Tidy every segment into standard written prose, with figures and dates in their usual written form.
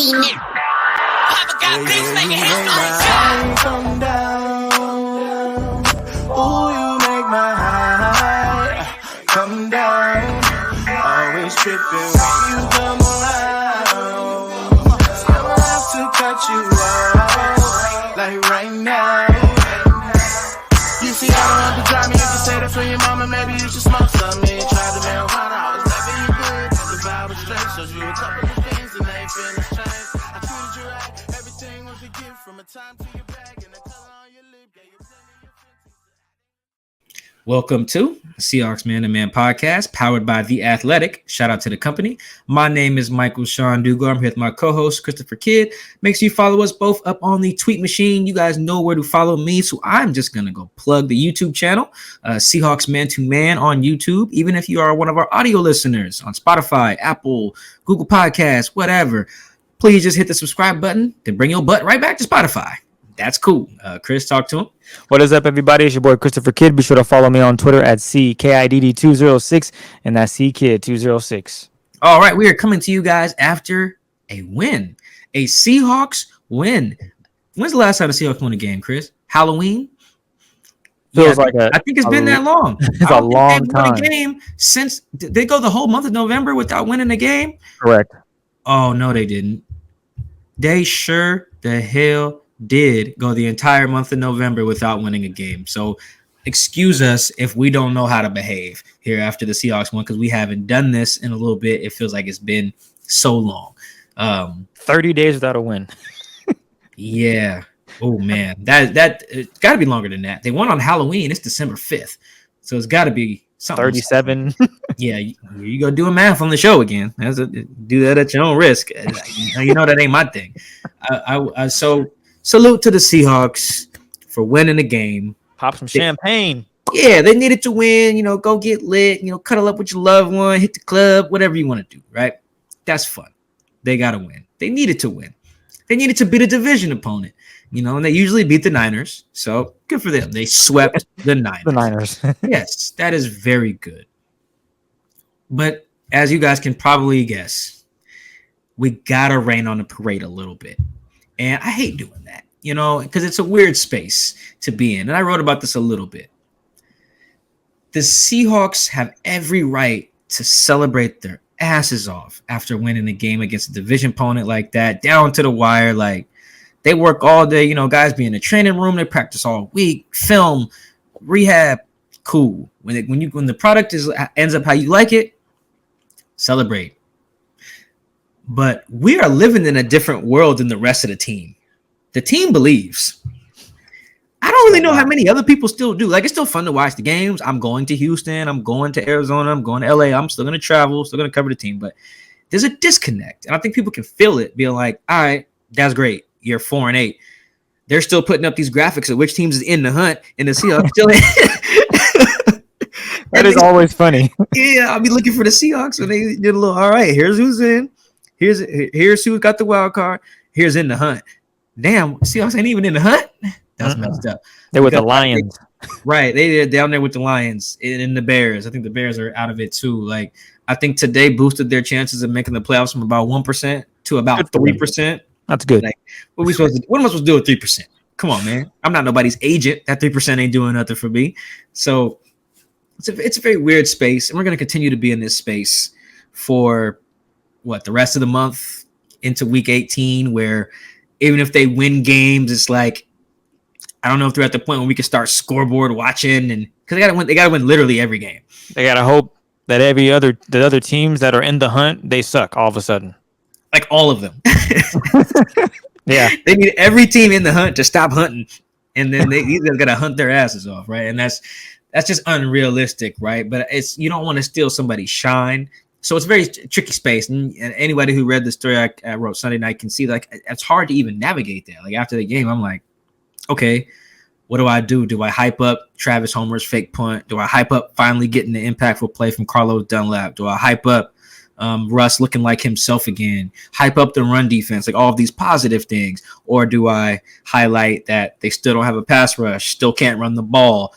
see now. Papa got bitch, make it hit my come down. Ooh, you make my high come down. Always tripping when you come around. Never have to cut you out like right now. You see, I don't have to drive me. You can say that for your mama. Maybe you should smoke some. Me try the marijuana. I was never you good. The vibe was straight. Shows you a couple of things and they feel the change. I treated you right. Everything was a gift from a time to your bag and the color on your lip. Yeah, you plenty of Welcome to Seahawks Man and Man podcast, powered by The Athletic. Shout out to the company. My name is Michael Sean Dugar. I'm here with my co-host, Christopher Kidd. Make sure you follow us both up on the tweet machine. You guys know where to follow me, so I'm just going to go plug the YouTube channel, Seahawks Man to Man on YouTube. Even if you are one of our audio listeners on Spotify, Apple, Google Podcasts, whatever, please just hit the subscribe button to bring your butt right back to Spotify. That's cool. Chris, talk to him. What is up, everybody? It's your boy Christopher Kidd. Be sure to follow me on Twitter at CKIDD206, and that's CKid206. All right, we are coming to you guys after a win, a Seahawks win. When's the last time the Seahawks won a game, Chris? Halloween? Feels like I think it's been that long. It's a long time. Won a game since they go the whole month of November without winning a game. Correct. Oh no, they didn't. They sure the hell did go the entire month of November without winning a game. So excuse us if we don't know how to behave here after the Seahawks won, because we haven't done this in a little bit. It feels like it's been so long. 30 days without a win. Yeah. Oh man, that it's got to be longer than that. They won on Halloween. It's December 5th, so it's got to be something. 37. Yeah, you go doing math on the show again. Do that at your own risk. You know that ain't my thing. So salute to the Seahawks for winning the game. Pop some champagne. Yeah, they needed to win. You know, go get lit. You know, cuddle up with your loved one, hit the club, whatever you want to do. Right? That's fun. They got to win. They needed to win. They needed to beat a division opponent. You know, and they usually beat the Niners. So good for them. They swept the Niners. The Niners. Yes, that is very good. But as you guys can probably guess, we got to rain on the parade a little bit. And I hate doing that, you know, because it's a weird space to be in. And I wrote about this a little bit. The Seahawks have every right to celebrate their asses off after winning a game against a division opponent like that, down to the wire. Like, they work all day, you know, guys be in the training room, they practice all week, film, rehab, cool. When the product ends up how you like it, celebrate. But we are living in a different world than the rest of the team. The team believes. I don't really know how many other people still do. Like, it's still fun to watch the games. I'm going to Houston. I'm going to Arizona. I'm going to LA. I'm still going to travel, still going to cover the team. But there's a disconnect. And I think people can feel it, being like, all right, that's great. You're 4-8. They're still putting up these graphics of which teams is in the hunt, and the Seahawks still in. That is always funny. Yeah, I'll be looking for the Seahawks when they did a little, all right, here's who's in. Here's who got the wild card. Here's in the hunt. Damn, Seahawks ain't even in the hunt. That's messed up. They're with the Lions. Right. They're down there with the Lions and the Bears. I think the Bears are out of it too. Like, I think today boosted their chances of making the playoffs from about 1% to about 3%. That's good. Like, what am I supposed to do with 3%? Come on, man. I'm not nobody's agent. That 3% ain't doing nothing for me. So it's a very weird space. And we're going to continue to be in this space for the rest of the month into week 18, where even if they win games, it's like, I don't know if they're at the point where we can start scoreboard watching, and because they gotta win literally every game. They gotta hope that the other teams that are in the hunt, they suck all of a sudden. Like all of them. Yeah. They need every team in the hunt to stop hunting, and then these guys gotta hunt their asses off, right? And that's just unrealistic, right? But you don't want to steal somebody's shine. So it's a very tricky space. And anybody who read the story I wrote Sunday night can see, like, it's hard to even navigate that. Like, after the game, I'm like, okay, what do I do? Do I hype up Travis Homer's fake punt? Do I hype up finally getting the impactful play from Carlos Dunlap? Do I hype up Russ looking like himself again? Hype up the run defense, like all of these positive things? Or do I highlight that they still don't have a pass rush, still can't run the ball,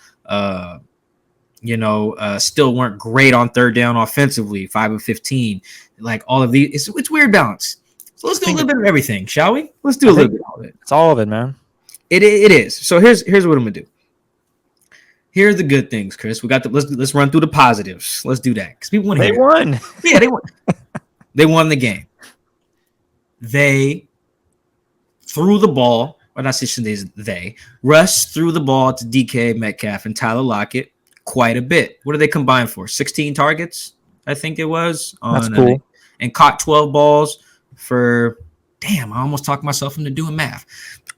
still weren't great on third down offensively, 5 of 15. Like, all of these, it's weird balance. So let's do a little bit of everything, shall we? Let's do a little bit of it. It's all of it, man. It is. So here's what I'm gonna do. Here's the good things, Chris. We got let's run through the positives. Let's do that because people want to hear. They won. Yeah, they won. They won the game. They threw the ball, or not they rushed through the ball to DK Metcalf and Tyler Lockett quite a bit. What did they combine for? 16 targets, I think it was. That's cool. And caught 12 balls for. Damn, I almost talked myself into doing math.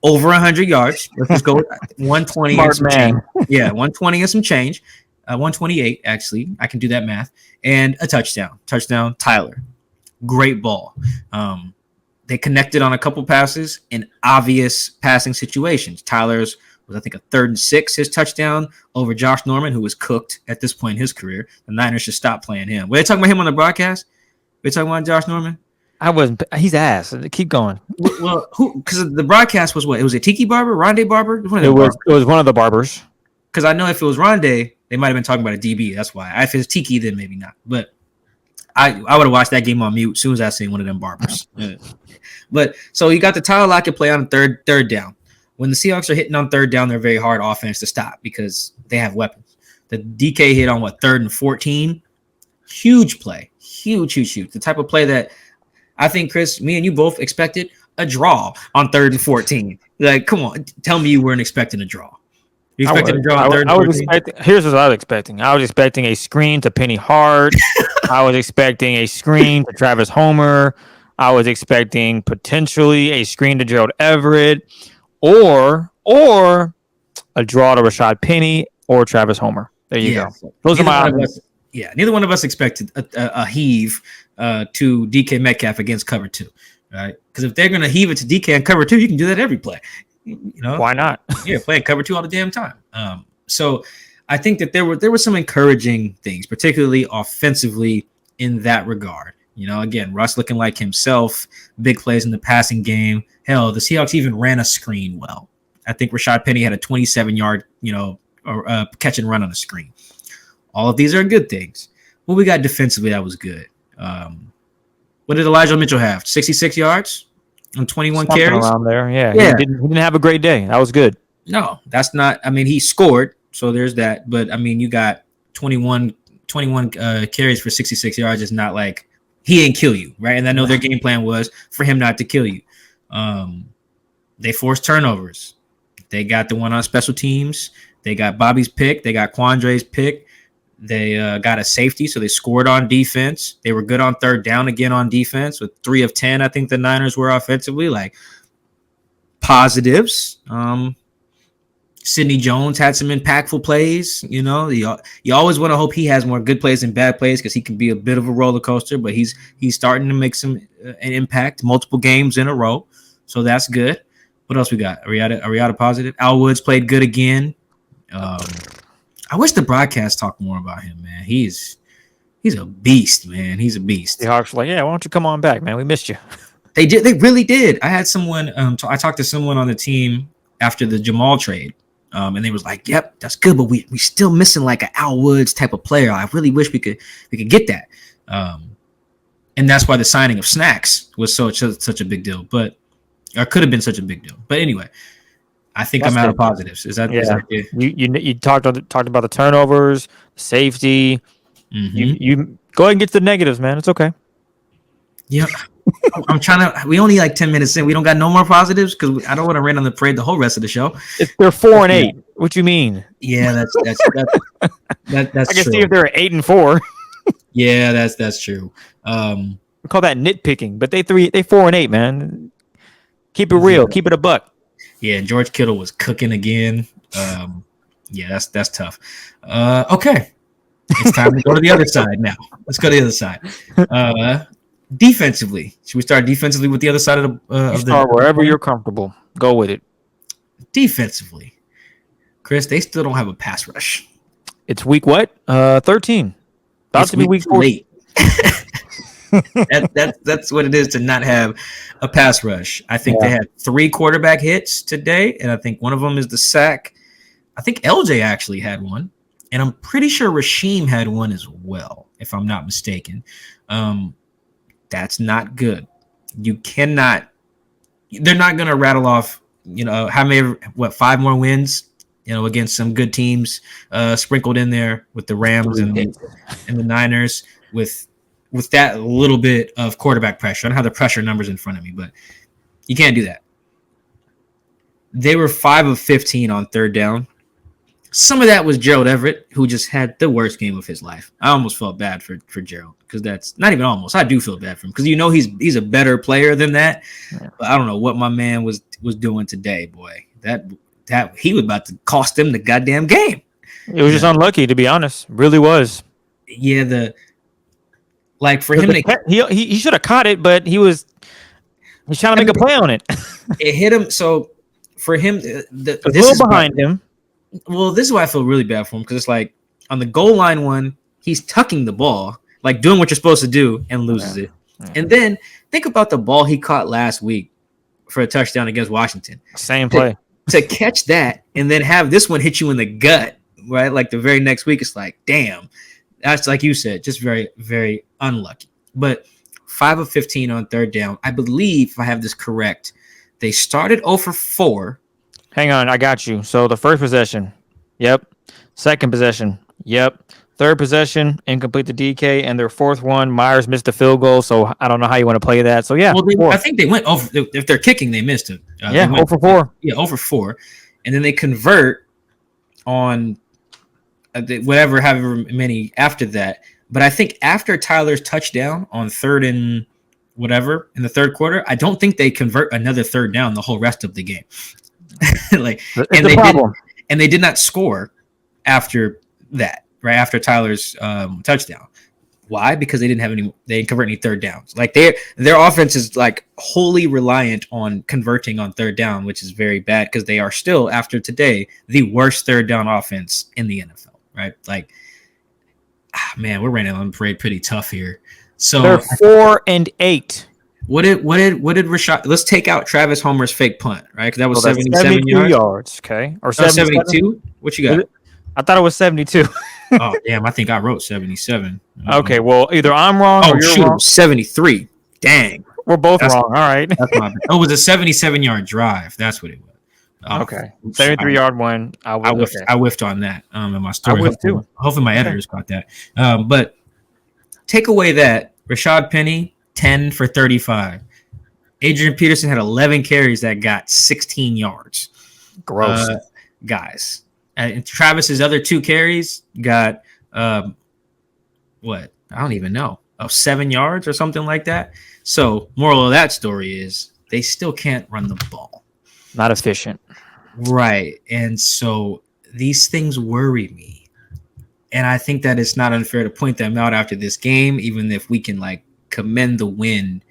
Over 100 yards. Let's just go with 120 Smart and some man. change. Yeah, 120 and some change. 128, actually. I can do that math. And a touchdown. Touchdown, Tyler. Great ball. They connected on a couple passes in obvious passing situations. Tyler's was, I think, a 3rd and 6, his touchdown over Josh Norman, who was cooked at this point in his career. The Niners should stop playing him. Were they talking about him on the broadcast? Were they talking about Josh Norman? I wasn't. He's ass. Keep going. Well, who? Because the broadcast was what? It was a Tiki Barber, Rondé Barber. It was one of the barbers. Because I know if it was Rondé, they might have been talking about a DB. That's why. If it's Tiki, then maybe not. But I would have watched that game on mute as soon as I seen one of them barbers. But so you got the Tyler Lockett play on third down. When the Seahawks are hitting on 3rd down, they're very hard offense to stop because they have weapons. The DK hit on 3rd and 14. Huge play. Huge. The type of play that I think, Chris, me and you both expected a draw on 3rd and 14. Like, come on, tell me you weren't expecting a draw. You expected a draw on 3rd and 14? Here's what I was expecting. I was expecting a screen to Penny Hart. I was expecting a screen to Travis Homer. I was expecting potentially a screen to Gerald Everett, or a draw to Rashad Penny or Travis Homer. There you go. Those are my options. Yeah, neither one of us expected a heave to DK Metcalf against cover 2, right? Because if they're going to heave it to DK and cover 2, you can do that every play. You know, why not? Yeah, playing cover 2 all the damn time. So I think that there were some encouraging things, particularly offensively in that regard. You know, again, Russ looking like himself, big plays in the passing game. Hell, the Seahawks even ran a screen well. I think Rashad Penny had a 27-yard, catch and run on a screen. All of these are good things. What we got defensively that was good. What did Elijah Mitchell have? 66 yards on 21 Something carries? around there, yeah. He didn't have a great day. That was good. No, that's not. I mean, he scored, so there's that. But, I mean, you got 21 carries for 66 yards. It's not like he didn't kill you, right? And I know their game plan was for him not to kill you. They forced turnovers. They got the one on special teams. They got Bobby's pick. They got Quandre's pick. They got a safety, so they scored on defense. They were good on 3rd down again on defense with 3 of 10. I think the Niners were offensively, like, positives. Sidney Jones had some impactful plays. You know, you always want to hope he has more good plays than bad plays because he can be a bit of a roller coaster, but he's starting to make some an impact multiple games in a row. So that's good. What else we got? Ariada positive. Al Woods played good again. I wish the broadcast talked more about him, man. He's a beast, man. He's a beast. The Hawks were like, yeah, why don't you come on back, man? We missed you. They did. They really did. I had someone. I talked to someone on the team after the Jamal trade. And they was like, "Yep, that's good, but we still missing like an Al Woods type of player. I really wish we could get that." And that's why the signing of Snacks was such a big deal, or could have been such a big deal. But anyway, I think that's I'm out of positives. Is that good? You talked about the turnovers, safety. Mm-hmm. You go ahead and get to the negatives, man. It's okay. Yeah. I'm trying to. We only like 10 minutes in. We don't got no more positives because I don't want to rain on the parade the whole rest of the show. They're 4-8. What you mean? Yeah, that's I can true. see if they're 8-4. Yeah, that's true. We call that nitpicking, but they 4-8, man. Keep it real. Keep it a buck. Yeah, George Kittle was cooking again. Yeah, that's tough. Okay, it's time to go to the other side now. Let's go to the other side. Defensively, should we start defensively with the other side of the? Start wherever you're comfortable. Go with it. Defensively, Chris, they still don't have a pass rush. It's week what? 13. About to be week 14. That's what it is to not have a pass rush. I think they had 3 quarterback hits today, and I think one of them is the sack. I think LJ actually had one, and I'm pretty sure Rasheem had one as well, if I'm not mistaken. That's not good. You cannot. They're not going to rattle off, five more wins, against some good teams, sprinkled in there with the Rams and the Niners with that little bit of quarterback pressure. I don't have the pressure numbers in front of me, but you can't do that. They were 5 of 15 on third down. Some of that was Gerald Everett, who just had the worst game of his life. I almost felt bad for Gerald, because that's not even almost. I do feel bad for him, because he's a better player than that. Yeah. But I don't know what my man was doing today, boy. That he was about to cost them the goddamn game. It was just unlucky, to be honest. Really was. Yeah, for him he should have caught it, but he's trying to make a play on it. It hit him. So for him, this is behind him. Well, this is why I feel really bad for him, because it's like on the goal line one, he's tucking the ball, like doing what you're supposed to do, and loses it. Yeah. And then think about the ball he caught last week for a touchdown against Washington. Same play. To catch that and then have this one hit you in the gut, right? Like the very next week, it's like, damn. That's, like you said, just very, very unlucky. But 5 of 15 on third down. I believe, if I have this correct, they started 0 for 4. Hang on, I got you. So the first possession, yep. Second possession, yep. Third possession, incomplete to DK, and their fourth one, Myers missed a field goal. So I don't know how you want to play that. So yeah, I think they went over. If they're kicking, they missed it. 0 for 4. Yeah, 0 for 4, and then they convert on however many after that. But I think after Tyler's touchdown on third and whatever in the third quarter, I don't think they convert another third down the whole rest of the game. They did not score after that, right after Tyler's touchdown. Why? Because they didn't convert any third downs. Like their offense is like wholly reliant on converting on third down, which is very bad, because they are still, after today, the worst third down offense in the NFL, right? Like, man, we're running on parade pretty tough here. So they're 4 and 8. What did Rashad? Let's take out Travis Homer's fake punt, right? Because that was 77 yards. Okay, or 72. What you got? I thought it was 72. Oh damn! I think I wrote 77. Okay, well either I'm wrong or you're wrong. 73. Dang, we're both wrong. All right. That's my bad. Oh, it was a 77-yard drive. That's what it was. Okay, 73-yard one. I whiffed on that. In my story. I whiffed too. Hopefully my editors caught that. But take away that Rashad Penny. 10 for 35. Adrian Peterson had 11 carries that got 16 yards. Gross. Guys. And Travis's other 2 carries got, what? I don't even know. 7 yards or something like that. So, moral of that story is they still can't run the ball. Not efficient. Right. And so these things worry me. And I think that it's not unfair to point them out after this game, even if we can, commend the win,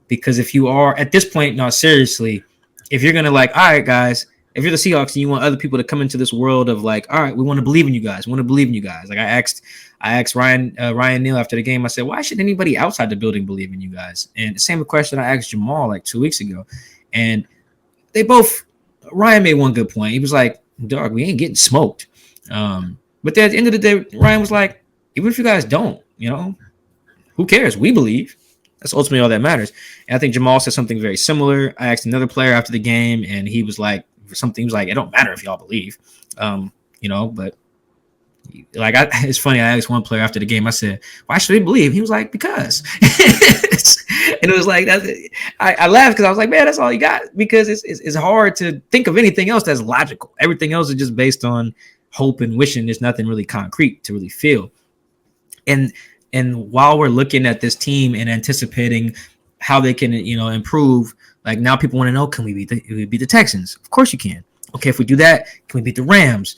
because if you are at this point, no, seriously, if you're gonna all right, guys, if you're the Seahawks and you want other people to come into this world of all right, we want to believe in you guys, Like I asked Ryan Neal after the game, I said, why should anybody outside the building believe in you guys? And the same question I asked Jamal 2 weeks ago, and Ryan made one good point. He was like, dog, we ain't getting smoked. But then at the end of the day, Ryan was like, even if you guys don't, who cares? We believe. That's ultimately all that matters. And I think Jamal said something very similar. I asked another player after the game, and he was like, it don't matter if y'all believe, but it's funny. I asked one player after the game, I said, why should we believe? He was like, because. And it was like, I laughed because I was like, man, that's all you got, because it's hard to think of anything else that's logical. Everything else is just based on hope and wishing. There's nothing really concrete to really feel. And while we're looking at this team and anticipating how they can, improve, now people want to know, can we beat the Texans? Of course you can. Okay, if we do that, can we beat the Rams?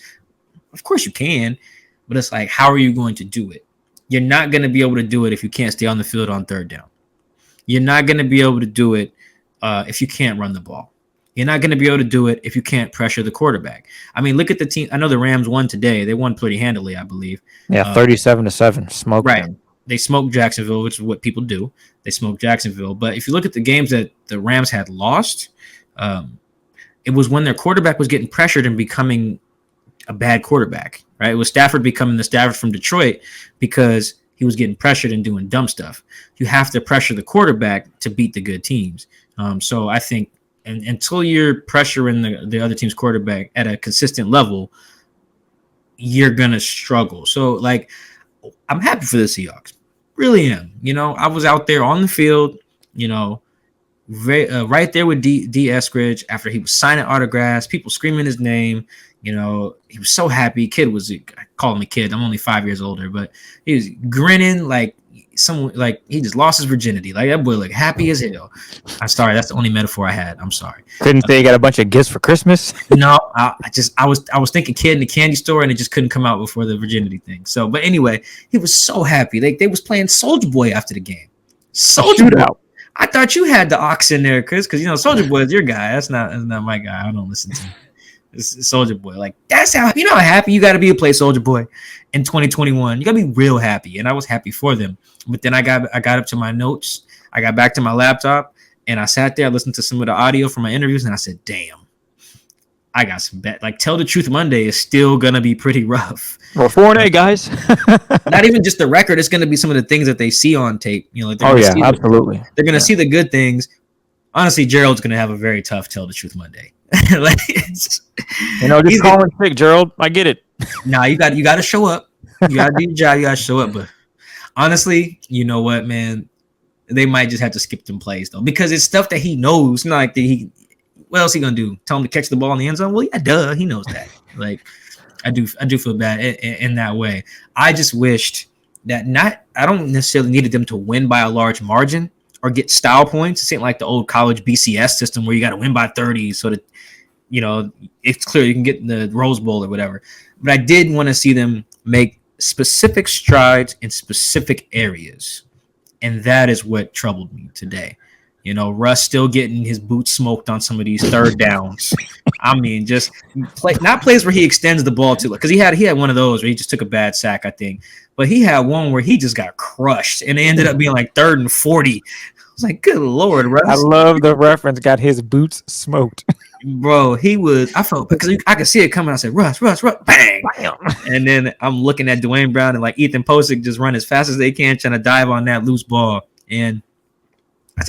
Of course you can. But it's like, how are you going to do it? You're not going to be able to do it if you can't stay on the field on third down. You're not going to be able to do it if you can't run the ball. You're not going to be able to do it if you can't pressure the quarterback. I mean, look at the team. I know the Rams won today. They won pretty handily, I believe. Yeah, 37-7. Smoked them. They smoked Jacksonville, which is what people do. They smoked Jacksonville. But if you look at the games that the Rams had lost, it was when their quarterback was getting pressured and becoming a bad quarterback, right? It was Stafford becoming the Stafford from Detroit because he was getting pressured and doing dumb stuff. You have to pressure the quarterback to beat the good teams. So I think until you're pressuring the other team's quarterback at a consistent level, you're going to struggle. So, like, I'm happy for the Seahawks. Really am. I was out there on the field, right there with D. Eskridge after he was signing autographs, people screaming his name. He was so happy. I call him a kid. I'm only 5 years older, but he was grinning like he just lost his virginity. Like that boy looked happy as hell. I'm sorry, that's the only metaphor I had. I'm sorry. Couldn't say you got a bunch of gifts for Christmas? No, I was thinking kid in the candy store, and it just couldn't come out before the virginity thing. So, but anyway, he was so happy. They was playing Soulja Boy after the game. Soulja Boy. I thought you had the ox in there, Chris, because Soulja Boy is your guy. That's not my guy. I don't listen to him. It's Soulja Boy. Like that's how how happy you got to be to play Soulja Boy in 2021. You got to be real happy, and I was happy for them. But then I got up to my notes. I got back to my laptop, and I sat there, listened to some of the audio from my interviews, and I said, "Damn, I got some bet. Like, Tell the Truth Monday is still gonna be pretty rough." Well, 4-8, guys. Not even just the record; it's gonna be some of the things that they see on tape. Absolutely. They're gonna see the good things. Honestly, Gerald's gonna have a very tough Tell the Truth Monday. Just call and sick, Gerald. I get it. Nah, you got to show up. You got to do your job. You got to show up. But honestly, you know what, man? They might just have to skip them plays though, because it's stuff that he knows. Not like what else he gonna do? Tell him to catch the ball in the end zone? Well, yeah, duh, he knows that. Like, I do feel bad in that way. I just wished that I don't necessarily needed them to win by a large margin or get style points. It ain't like the old college BCS system where you got to win by 30 so that it's clear you can get in the Rose Bowl or whatever. But I did want to see them make specific strides in specific areas. And that is what troubled me today. Russ still getting his boots smoked on some of these third downs. I mean, just not plays where he extends the ball to, because he had one of those where he just took a bad sack, I think. But he had one where he just got crushed, and it ended up being like 3rd and 40. I was like, good Lord, Russ. I love the reference, got his boots smoked. Bro, I felt, because I could see it coming. I said, Russ, bang. And then I'm looking at Dwayne Brown and like Ethan Posick just run as fast as they can, trying to dive on that loose ball. And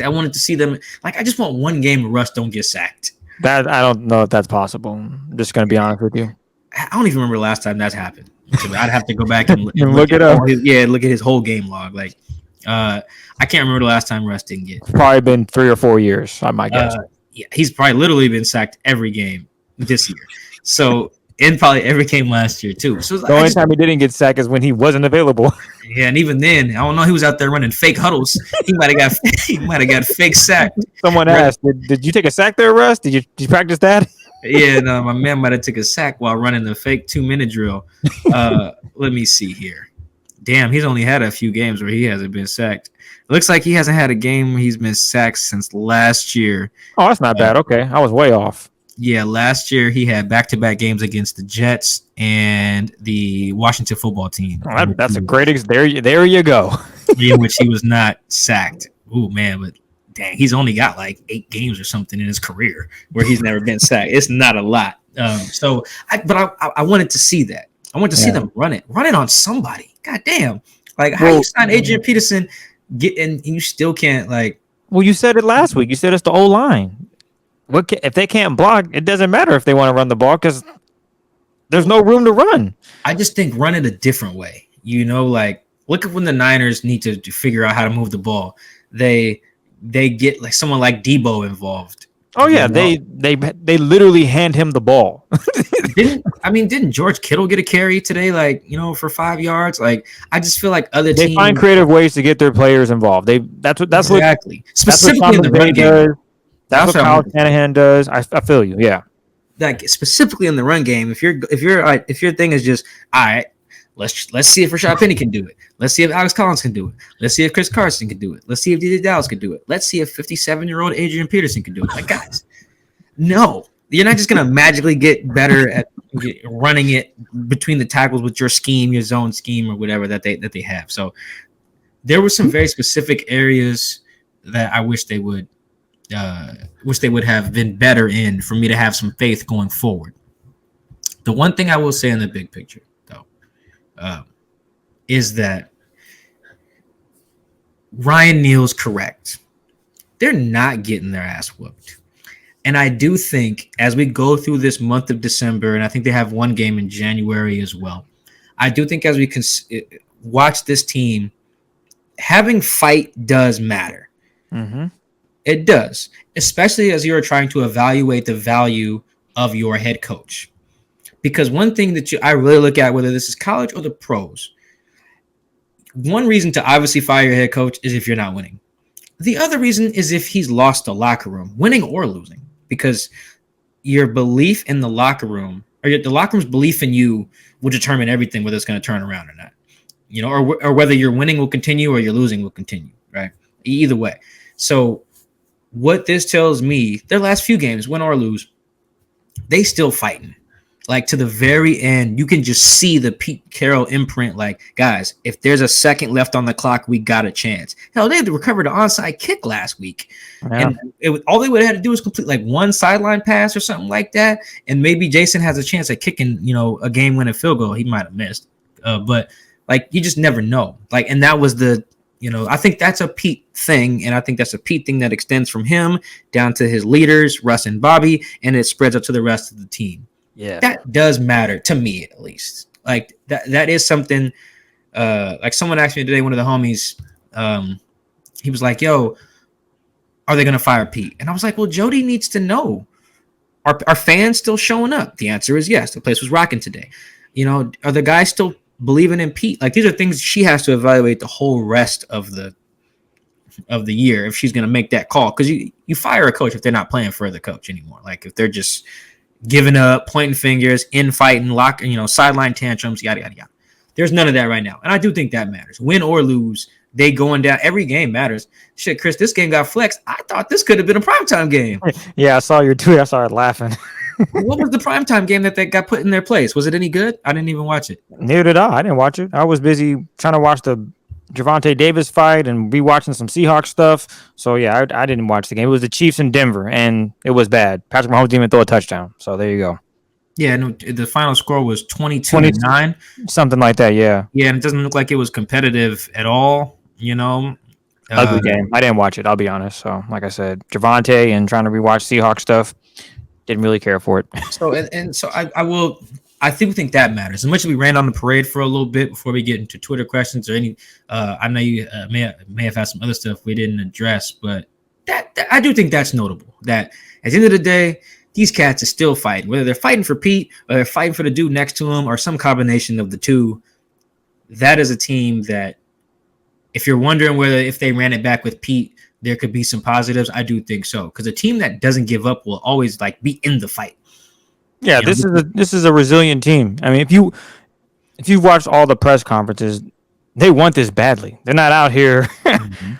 I wanted to see them. Like, I just want one game where Russ don't get sacked. That I don't know if that's possible. I'm just going to be honest with you. I don't even remember the last time that's happened. So I'd have to go back and look it up. Look at his whole game log. Like, I can't remember the last time Russ didn't get. It's probably been 3 or 4 years, I might guess. Yeah, he's probably literally been sacked every game this year. So, and probably every game last year too. So the only time he didn't get sacked is when he wasn't available. Yeah, and even then, I don't know. He was out there running fake huddles. He might have got fake sacked. Someone asked, "Did you take a sack there, Russ? Did you practice that?" Yeah, no, my man might have took a sack while running the fake 2-minute drill. Let me see here. Damn, he's only had a few games where he hasn't been sacked. It looks like he hasn't had a game where he's been sacked since last year. Oh, that's not bad. Okay, I was way off. Yeah, last year he had back-to-back games against the Jets and the Washington football team. Oh, that's a great there you go. In which he was not sacked. Oh man, but dang, he's only got like 8 games or something in his career where he's never been sacked. It's not a lot. I wanted to see that. I want to see them run it on somebody. God damn! Like, how you sign Adrian Peterson, and you still can't like. Well, you said it last week. You said it's the O-line. If they can't block, it doesn't matter if they want to run the ball because there's no room to run. I just think run it a different way. Like, look at when the Niners need to figure out how to move the ball. They get like someone like Debo involved. Oh yeah, they literally hand him the ball. Didn't George Kittle get a carry today? Like, for 5 yards. Like, I just feel like other teams find creative ways to get their players involved. That's exactly. What specifically in the run game. That's what Kyle Shanahan does. I feel you. Yeah. Like, specifically in the run game, if your thing is just all right, let's see if Rashad Penny can do it. Let's see if Alex Collins can do it. Let's see if Chris Carson can do it. Let's see if DJ Dallas can do it. Let's see if 57-year-old Adrian Peterson can do it. Like, guys, no, you're not just gonna magically get better at running it between the tackles with your scheme, your zone scheme, or whatever that they have. So there were some very specific areas that I wish they would have been better in for me to have some faith going forward. The one thing I will say in the big picture, though, is that Ryan Neal's correct. They're not getting their ass whooped. And I do think as we go through this month of December, and I think they have one game in January as well, I do think as we can watch this team, having fight does matter. Mm-hmm. It does, especially as you're trying to evaluate the value of your head coach. Because one thing that I really look at, whether this is college or the pros, one reason to obviously fire your head coach is if you're not winning. The other reason is if he's lost the locker room, winning or losing, because your belief in the locker room or the locker room's belief in you will determine everything, whether it's going to turn around or not, or whether your winning will continue or your losing will continue, right? Either way. So what this tells me, their last few games, win or lose, they still fighting. Like to the very end, you can just see the Pete Carroll imprint. Like, guys, if there's a second left on the clock, we got a chance. Hell, they had to recover the onside kick last week. Yeah. And all they would have had to do was complete like one sideline pass or something like that. And maybe Jason has a chance at kicking, a game-winning field goal. He might have missed. But like, you just never know. Like, and that was I think that's a Pete thing. And I think that's a Pete thing that extends from him down to his leaders, Russ and Bobby, and it spreads out to the rest of the team. Yeah, that does matter to me, at least. Like that is something. Like someone asked me today, one of the homies, he was like, "Yo, are they going to fire Pete?" And I was like, "Well, Jody needs to know. Are fans still showing up?" The answer is yes. The place was rocking today. Are the guys still believing in Pete? Like these are things she has to evaluate the whole rest of the year if she's going to make that call. Because you fire a coach if they're not playing for the coach anymore. Like if they're just giving up, pointing fingers, infighting, sideline tantrums, yada, yada, yada. There's none of that right now. And I do think that matters. Win or lose, they going down. Every game matters. Shit, Chris, this game got flexed. I thought this could have been a primetime game. Yeah, I saw your tweet. I started laughing. What was the primetime game that they got put in their place? Was it any good? I didn't even watch it. Neither did I. I didn't watch it. I was busy trying to watch the Javonte Davis fight and be watching some Seahawks stuff. So, yeah, I didn't watch the game. It was the Chiefs in Denver, and it was bad. Patrick Mahomes didn't even throw a touchdown. So, there you go. Yeah, no, the final score was 22-9. Something like that, yeah. Yeah, and it doesn't look like it was competitive at all, Ugly game. I didn't watch it, I'll be honest. So, like I said, Javonte and trying to rewatch Seahawks stuff, didn't really care for it. So I think that matters. As much as we ran on the parade for a little bit before we get into Twitter questions or any, I know you may have had some other stuff we didn't address, but that I do think that's notable. That at the end of the day, these cats are still fighting. Whether they're fighting for Pete or they're fighting for the dude next to him or some combination of the two, that is a team that, if you're wondering whether if they ran it back with Pete, there could be some positives. I do think so, because a team that doesn't give up will always be in the fight. Yeah, this is a resilient team. I mean, if you've watched all the press conferences, they want this badly. They're not out here. Mm-hmm.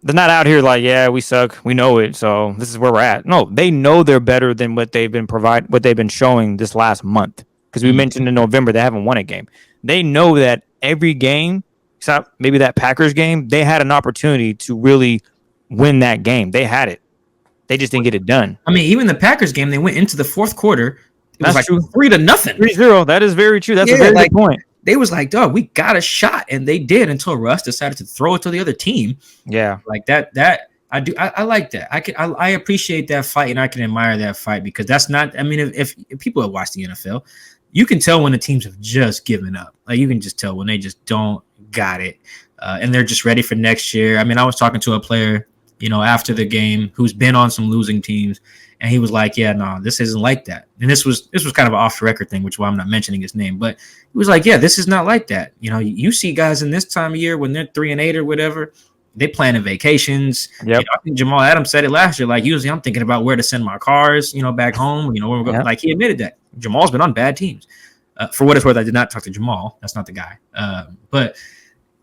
They're not out here like, yeah, we suck, we know it, so this is where we're at. No, they know they're better than what they've been showing this last month. Because we mentioned in November they haven't won a game. They know that every game, except maybe that Packers game, they had an opportunity to really win that game. They had it. They just didn't get it done. I mean, even the Packers game, they went into the fourth quarter. It was like 3-0. 3-0. That is very true. That's a very good point. They was like, dog, we got a shot. And they did until Russ decided to throw it to the other team. Yeah. Like that I like that. I appreciate that fight, and I can admire that fight, because that's not, I mean, if people have watched the NFL, you can tell when the teams have just given up. Like you can just tell when they just don't got it. And they're just ready for next year. I mean, I was talking to a player, after the game, who's been on some losing teams, and he was like, yeah, no, this isn't like that. And this was kind of an off the record thing, which is why I'm not mentioning his name, but he was like, yeah, this is not like that. You see guys in this time of year when they're 3-8 or whatever, they planning vacations. Yep. I think Jamal Adams said it last year. Like, usually I'm thinking about where to send my cars, back home, where we're going. Yep. Like, he admitted that Jamal's been on bad teams. For what it's worth, I did not talk to Jamal. That's not the guy. But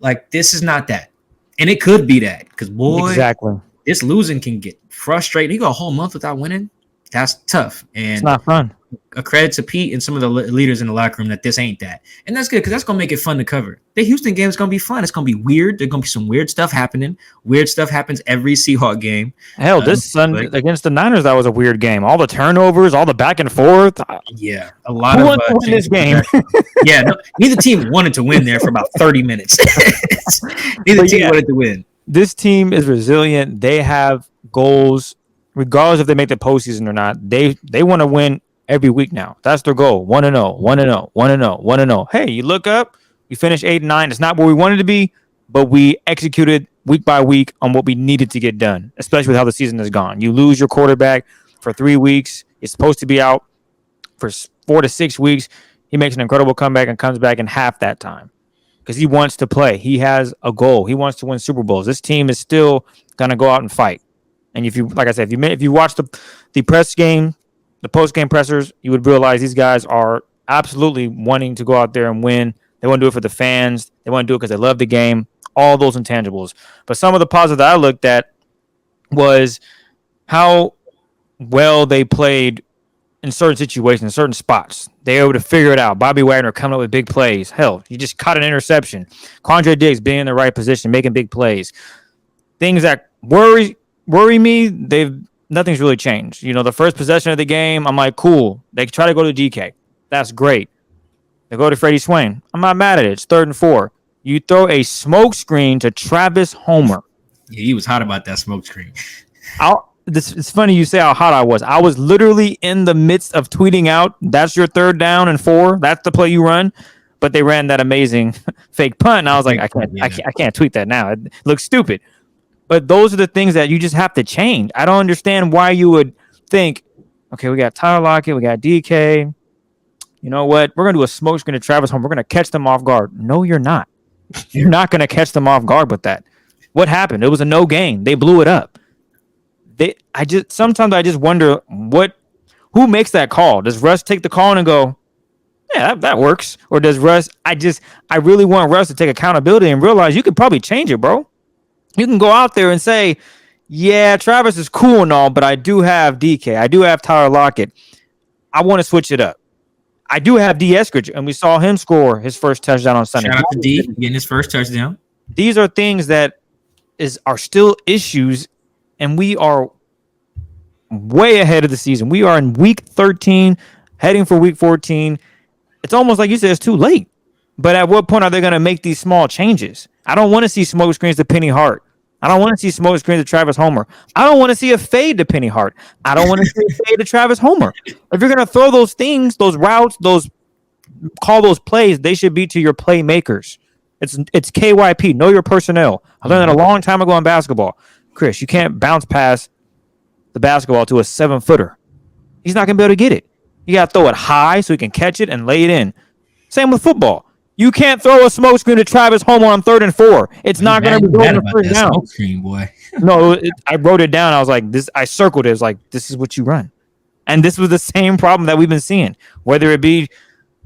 like, this is not that. And it could be that, because boy, exactly, this losing can get frustrating. You go a whole month without winning. That's tough. And it's not fun. a credit to Pete and some of the leaders in the locker room that this ain't that. And that's good because that's going to make it fun to cover. The Houston game is going to be fun. It's going to be weird. There's going to be some weird stuff happening. Weird stuff happens every Seahawks game. Hell, this Sunday against the Niners, that was a weird game. All the turnovers, all the back and forth. Yeah, a lot Who of wants to win this game? Yeah, no, neither team wanted to win there for about 30 minutes. Neither team wanted to win. This team is resilient. They have goals, regardless if they make the postseason or not. They want to win every week now. That's their goal. 1-0, 1-0, 1-0, 1-0. Hey, you look up, we finished 8-9. It's not where we wanted to be, but we executed week by week on what we needed to get done, especially with how the season has gone. You lose your quarterback for 3 weeks. It's supposed to be out for 4 to 6 weeks. He makes an incredible comeback and comes back in half that time because he wants to play. He has a goal. He wants to win Super Bowls. This team is still going to go out and fight. And if you, like I said, if you watch the press game, the post-game pressers, you would realize these guys are absolutely wanting to go out there and win. They want to do it for the fans. They want to do it because they love the game, all those intangibles. But some of the positives that I looked at was how well they played in certain situations, certain spots. They were able to figure it out. Bobby Wagner coming up with big plays. Hell, he just caught an interception. Quandre Diggs being in the right position, making big plays. Things that worry me, nothing's really changed. You know, the first possession of the game, I'm like, cool. They try to go to DK. That's great. They go to Freddie Swain. I'm not mad at it. It's 3rd and 4. You throw a smoke screen to Travis Homer. Yeah, he was hot about that smoke screen. It's funny you say how hot I was. I was literally in the midst of tweeting out, that's your 3rd down and 4. That's the play you run. But they ran that amazing fake punt. And I was like, I can't tweet that now. It looks stupid. But those are the things that you just have to change. I don't understand why you would think, okay, we got Tyler Lockett, we got DK. You know what? We're going to do a smoke screen to Travis Homer. We're going to catch them off guard. No, you're not. You're not going to catch them off guard with that. What happened? It was a no gain. They blew it up. Sometimes I just wonder who makes that call? Does Russ take the call and go, yeah, that works? Or does Russ, I really want Russ to take accountability and realize you could probably change it, bro. You can go out there and say, yeah, Travis is cool and all, but I do have DK. I do have Tyler Lockett. I want to switch it up. I do have D. Eskridge, and we saw him score his first touchdown on Sunday. Shout out to D getting his first touchdown. These are things that are still issues, and we are way ahead of the season. We are in week 13, heading for week 14. It's almost like you said, it's too late. But at what point are they going to make these small changes? I don't want to see smoke screens to Penny Hart. I don't want to see smoke screens to Travis Homer. I don't want to see a fade to Penny Hart. I don't want to see a fade to Travis Homer. If you're going to throw those things, those routes, call those plays, they should be to your playmakers. It's KYP, know your personnel. I learned that a long time ago in basketball. Chris, you can't bounce past the basketball to a 7-footer. He's not going to be able to get it. You got to throw it high so he can catch it and lay it in. Same with football. You can't throw a smoke screen to Travis Homer on 3rd and 4. It's not going to be going to first down. Smoke screen, boy. No, I wrote it down. I was like, this. I circled it. It was like, this is what you run. And this was the same problem that we've been seeing. Whether it be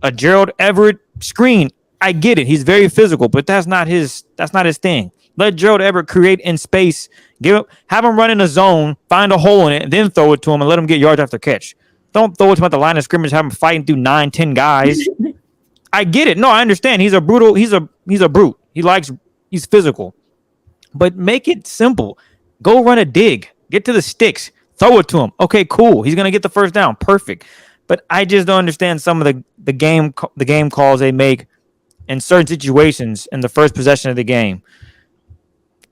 a Gerald Everett screen, I get it. He's very physical, but that's not his thing. Let Gerald Everett create in space. Have him run in a zone, find a hole in it, and then throw it to him and let him get yards after catch. Don't throw it to him at the line of scrimmage, have him fighting through 9-10 guys. I get it. No, I understand. He's a brute. He's physical. But make it simple. Go run a dig. Get to the sticks. Throw it to him. Okay, cool. He's going to get the first down. Perfect. But I just don't understand some of the game calls they make in certain situations in the first possession of the game.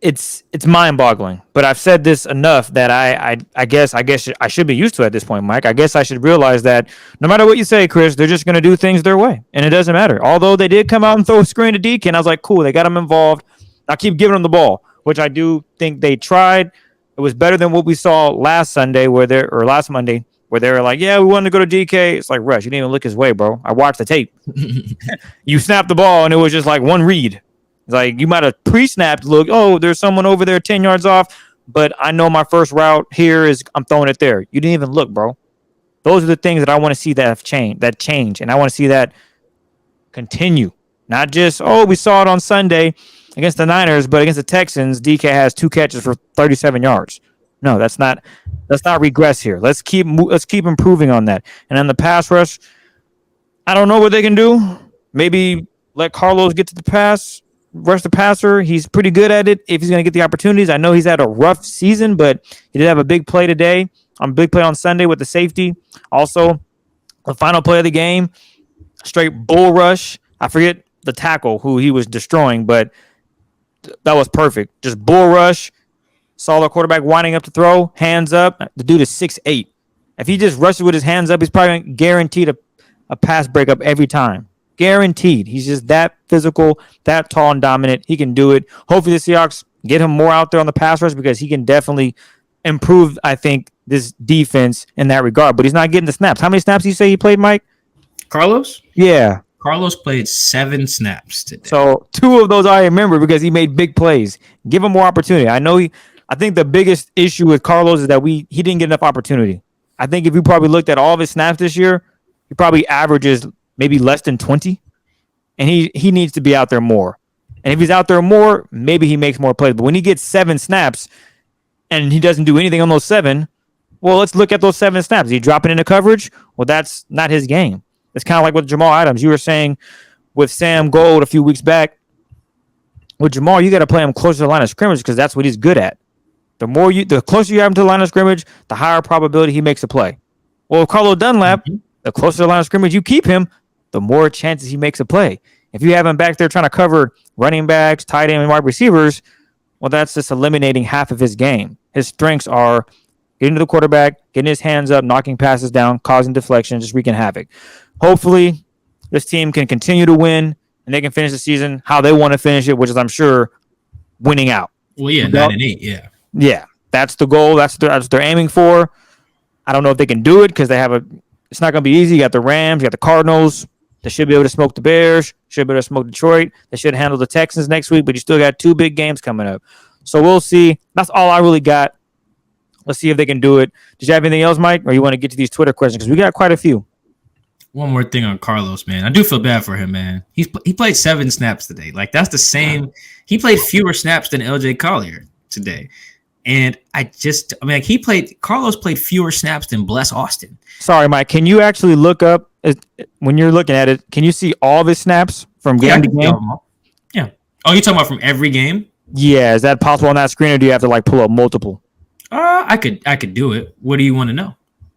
It's mind-boggling. But I've said this enough that I guess I should be used to it at this point, Mike. I guess I should realize that no matter what you say, Chris, they're just going to do things their way, and it doesn't matter. Although they did come out and throw a screen to DK, and I was like, cool, they got him involved. I'll keep giving them the ball, which I do think they tried. It was better than what we saw last Monday, where they were like, yeah, we wanted to go to DK. It's like, Rush, you didn't even look his way, bro. I watched the tape. You snapped the ball, and it was just like one read. Like, you might have pre-snapped, look, oh, there's someone over there 10 yards off, but I know my first route here is I'm throwing it there. You didn't even look, bro. Those are the things that I want to see that change, and I want to see that continue. Not just, we saw it on Sunday against the Niners, but against the Texans, DK has 2 catches for 37 yards. No, that's not. Let's not regress here. Let's keep improving on that. And on the pass rush, I don't know what they can do. Maybe let Carlos get to the pass, rush the passer. He's pretty good at it if he's going to get the opportunities. I know he's had a rough season, but he did have a big play today, big play on Sunday with the safety. Also, the final play of the game, straight bull rush. I forget the tackle who he was destroying, but that was perfect. Just bull rush. Saw the quarterback winding up to throw, hands up. The dude is 6'8". If he just rushes with his hands up, he's probably guaranteed a pass breakup every time. Guaranteed. He's just that physical, that tall and dominant. He can do it. Hopefully the Seahawks get him more out there on the pass rush because he can definitely improve, I think, this defense in that regard. But he's not getting the snaps. How many snaps do you say he played, Mike? Carlos? Yeah. Carlos played 7 snaps today. So 2 of those I remember because he made big plays. Give him more opportunity. I think the biggest issue with Carlos is that he didn't get enough opportunity. I think if you probably looked at all of his snaps this year, he probably averages maybe less than 20. And he needs to be out there more. And if he's out there more, maybe he makes more plays. But when he gets 7 snaps and he doesn't do anything on those 7, well, let's look at those 7 snaps. Is he dropping into coverage? Well, that's not his game. It's kind of like with Jamal Adams. You were saying with Sam Gold a few weeks back, with Jamal, you got to play him closer to the line of scrimmage because that's what he's good at. The closer you have him to the line of scrimmage, the higher probability he makes a play. Well, with Carlo Dunlap, the closer to the line of scrimmage you keep him, the more chances he makes a play. If you have him back there trying to cover running backs, tight end, and wide receivers, well, that's just eliminating half of his game. His strengths are getting to the quarterback, getting his hands up, knocking passes down, causing deflections, just wreaking havoc. Hopefully, this team can continue to win, and they can finish the season how they want to finish it, which is, I'm sure, winning out. Well, yeah, 9-8, yeah. Yeah, that's the goal. That's what they're aiming for. I don't know if they can do it because it's not going to be easy. You got the Rams, you got the Cardinals. They should be able to smoke the Bears, should be able to smoke Detroit. They should handle the Texans next week, but you still got 2 big games coming up. So we'll see. That's all I really got. Let's see if they can do it. Did you have anything else, Mike, or you want to get to these Twitter questions? Because we got quite a few. One more thing on Carlos, man. I do feel bad for him, man. He played 7 snaps today. Like, that's the same. He played fewer snaps than LJ Collier today. And Carlos played fewer snaps than Bless Austin. Sorry, Mike. Can you actually look up, when you're looking at it, can you see all of his snaps from game to game? Yeah. Oh, you're talking about from every game? Yeah. Is that possible on that screen, or do you have to pull up multiple? I could do it. What do you want to know?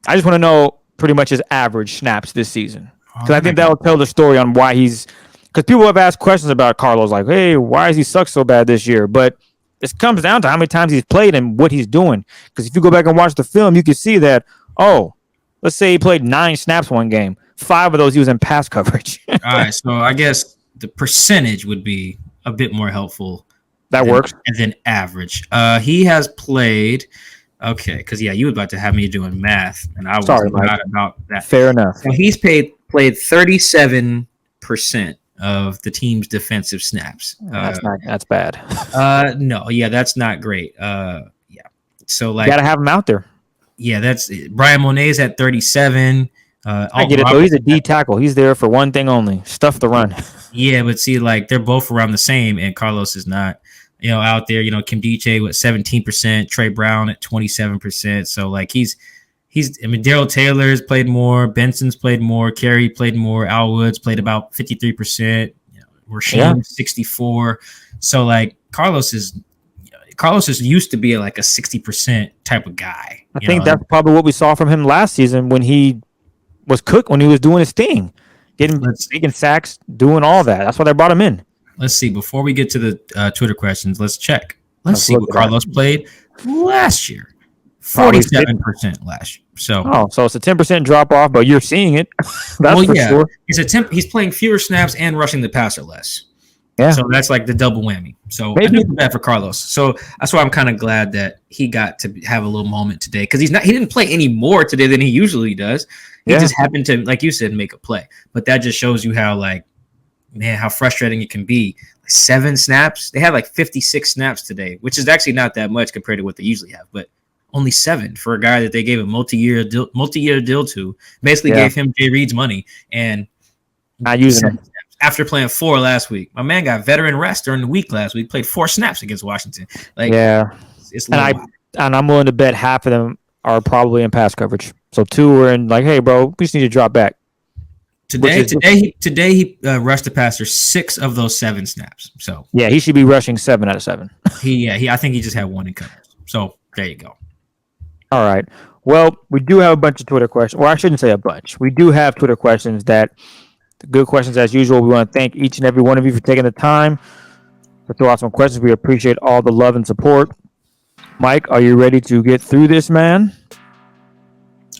I just want to know pretty much his average snaps this season. Because I think that will tell the story on why because people have asked questions about Carlos, like, hey, why does he suck so bad this year? But it comes down to how many times he's played and what he's doing. Because if you go back and watch the film, you can see that, let's say he played 9 snaps one game. 5 of those he was in pass coverage. All right, so I guess the percentage would be a bit more helpful. That works. And then average. He has played, okay, because, you were about to have me doing math, and I was not about that. Fair enough. So he's played 37% of the team's defensive snaps. That's bad. No, that's not great. So you gotta have him out there. Yeah, that's Brian Monet's at 37. I get it though. He's a D tackle. He's there for one thing only: stuff the run. Yeah, but see, they're both around the same, and Carlos is not. Out there, Kim Diche with 17%, Trey Brown at 27%. So he's. Daryl Taylor's played more, Benson's played more, Carey played more, Al Woods played about 53%, Rasheem 64. So Carlos is used to be a 60% type of guy. I think that's probably what we saw from him last season when he was cooked, when he was doing his thing, taking sacks, doing all that. That's why they brought him in. Let's see. Before we get to the Twitter questions, let's check. Let's see what Carlos played last year. 47% last year. So it's a 10% drop off, but you're seeing it. That's for sure. He's playing fewer snaps and rushing the passer less. Yeah. So that's the double whammy. So I do feel bad for Carlos. So that's why I'm kind of glad that he got to have a little moment today, because he didn't play any more today than he usually does. He just happened to, like you said, make a play. But that just shows you how how frustrating it can be. 7 snaps. They had 56 snaps today, which is actually not that much compared to what they usually have, but only 7 for a guy that they gave a multi-year deal to. Basically gave him Jay Reed's money and not using him after playing 4 last week. My man got veteran rest during the week last week. Played 4 snaps against Washington. It's. And and I'm willing to bet half of them are probably in pass coverage. So 2 are in like, hey, bro, we just need to drop back. Today he rushed the passer 6 of those 7 snaps. So yeah, he should be rushing 7 out of 7. I think he just had 1 in coverage. So there you go. All right. Well, we do have a bunch of Twitter questions. Well, I shouldn't say a bunch. We do have Twitter questions good questions as usual. We want to thank each and every one of you for taking the time to throw out some questions. We appreciate all the love and support. Mike, are you ready to get through this, man?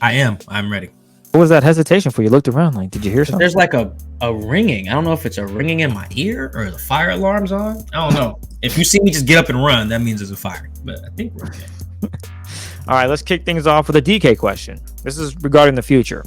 I am. I'm ready. What was that hesitation for? You looked around like, did you hear something? There's like a ringing. I don't know if it's a ringing in my ear or the fire alarm's on. I don't know. If you see me just get up and run, that means there's a fire. But I think we're okay. All right, let's kick things off with a DK question. This is regarding the future.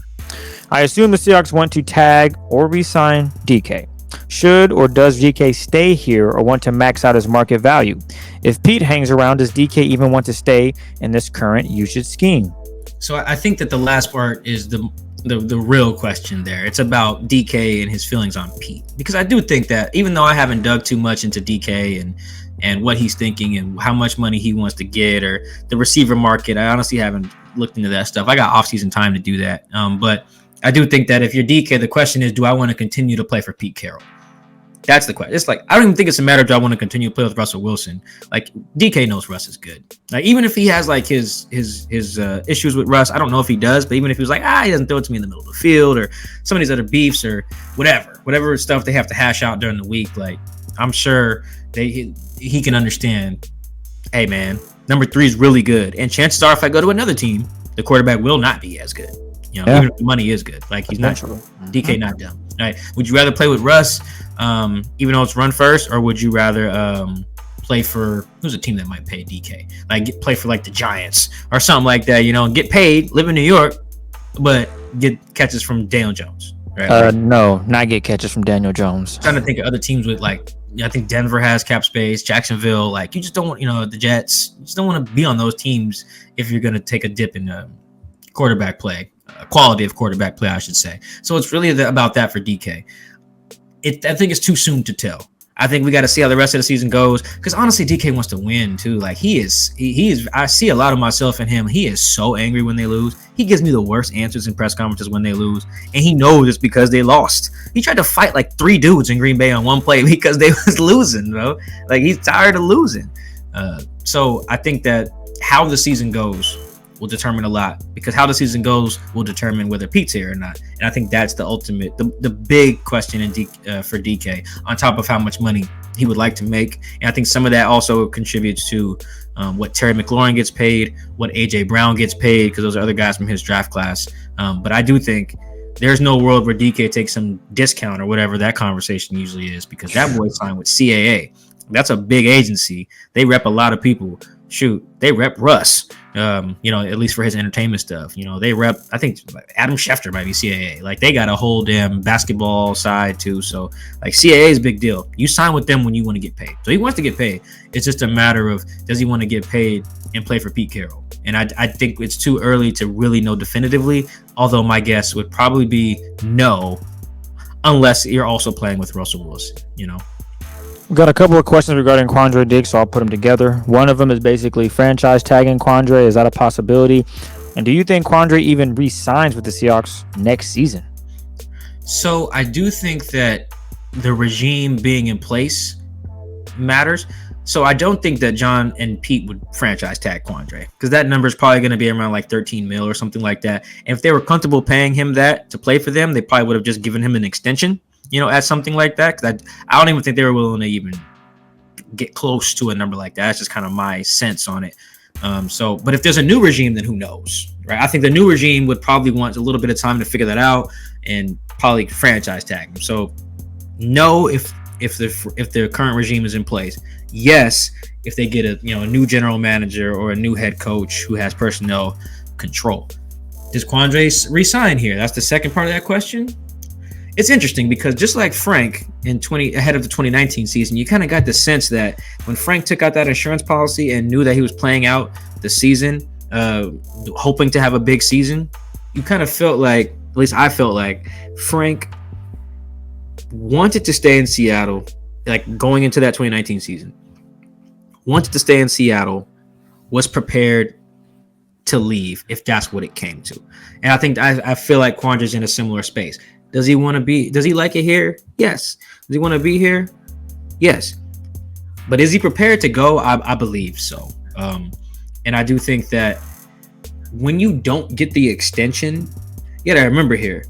I assume the Seahawks want to tag or re-sign DK. Should or does DK stay here or want to max out his market value? If Pete hangs around, does DK even want to stay in this current usage scheme? So I think that the last part is the real question there. It's about DK and his feelings on Pete. Because I do think that even though I haven't dug too much into DK and what he's thinking and how much money he wants to get or the receiver market, I honestly haven't looked into that stuff. I got off-season time to do that. But I do think that if you're DK, the question is, do I want to continue to play for Pete Carroll? That's the question. It's like, I don't even think it's a matter of do I want to continue to play with Russell Wilson. Like, DK knows Russ is good. Like, even if he has like his issues with Russ, I don't know if he does, but even if he was like, he doesn't throw it to me in the middle of the field or some of these other beefs or whatever stuff they have to hash out during the week, like, I'm sure he can understand, hey, man, number 3 is really good. And chances are if I go to another team, the quarterback will not be as good. You know, even if the money is good. Like, he's not DK not dumb. All right. Would you rather play with Russ, even though it's run first, or would you rather play for who's a team that might pay DK? Like play for like the Giants or something like that, you know, and get paid, live in New York, but get catches from Daniel Jones. Right? No, not get catches from Daniel Jones. I'm trying to think of other teams with like, I think Denver has cap space, Jacksonville, like you just don't want, you know, the Jets, you just don't want to be on those teams if you're going to take a dip in quarterback play. Quality of quarterback play, I should say. So it's really about that for DK. I think it's too soon to tell. I think we got to see how the rest of the season goes because honestly, DK wants to win too. Like he is. I see a lot of myself in him. He is so angry when they lose. He gives me the worst answers in press conferences when they lose, and he knows it's because they lost. He tried to fight like 3 dudes in Green Bay on one play because they was losing, bro. Like he's tired of losing. So I think that how the season goes will determine a lot because how the season goes will determine whether Pete's here or not. And I think that's the ultimate, the big question for DK on top of how much money he would like to make. And I think some of that also contributes to what Terry McLaurin gets paid, what AJ Brown gets paid, because those are other guys from his draft class. But I do think there's no world where DK takes some discount or whatever that conversation usually is because that boy signed with CAA. That's a big agency. They rep a lot of people. Shoot, they rep Russ, you know, at least for his entertainment stuff. You know, they rep, I think Adam Schefter might be CAA. Like, they got a whole damn basketball side, too. So, like, CAA is a big deal. You sign with them when you want to get paid. So, he wants to get paid. It's just a matter of, does he want to get paid and play for Pete Carroll? And I think it's too early to really know definitively, although my guess would probably be no, unless you're also playing with Russell Wilson, you know? We've got a couple of questions regarding Quandre Diggs, so I'll put them together. One of them is basically franchise tagging Quandre. Is that a possibility? And do you think Quandre even re-signs with the Seahawks next season? So I do think that the regime being in place matters. So I don't think that John and Pete would franchise tag Quandre because that number is probably going to be around like 13 mil or something like that. And if they were comfortable paying him that to play for them, they probably would have just given him an extension, you know, at something like that. Because I don't even think they were willing to even get close to a number like that. That's just kind of my sense on it. But if there's a new regime, then who knows, right? I think the new regime would probably want a little bit of time to figure that out and probably franchise tag them. So no, if the current regime is in place. Yes, if they get a new general manager or a new head coach who has personnel control. Does Quandre resign here? That's the second part of that question. It's interesting because just like Frank ahead of the 2019 season, you kind of got the sense that when Frank took out that insurance policy and knew that he was playing out the season, hoping to have a big season, you kind of felt like, at least I felt like, Frank wanted to stay in Seattle, like going into that 2019 season, wanted to stay in Seattle was prepared to leave if that's what it came to. And I feel like Quandra's in a similar space. Does he like it here? Yes. Does he want to be here? Yes. But is he prepared to go? I believe so. And I do think that when you don't get the extension, you gotta remember here,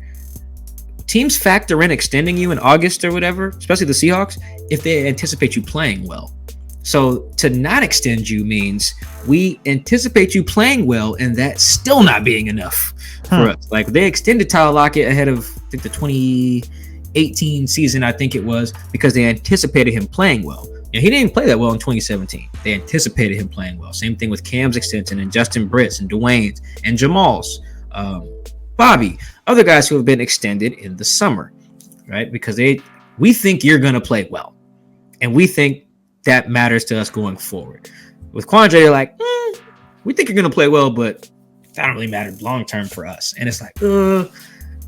teams factor in extending you in August or whatever, especially the Seahawks, if they anticipate you playing well. So to not extend you means we anticipate you playing well, and that's still not being enough for us. Like they extended Tyler Lockett ahead of I think the 2018 season, I think it was, because they anticipated him playing well. You know, he didn't play that well in 2017. They anticipated him playing well. Same thing with Cam's extension and Justin Britt's and Dwayne's and Jamal's, Bobby, other guys who have been extended in the summer, right? Because we think you're going to play well, and we think that matters to us going forward. With Quandre, you're like, we think you're going to play well, but that don't really matter long term for us. And it's like,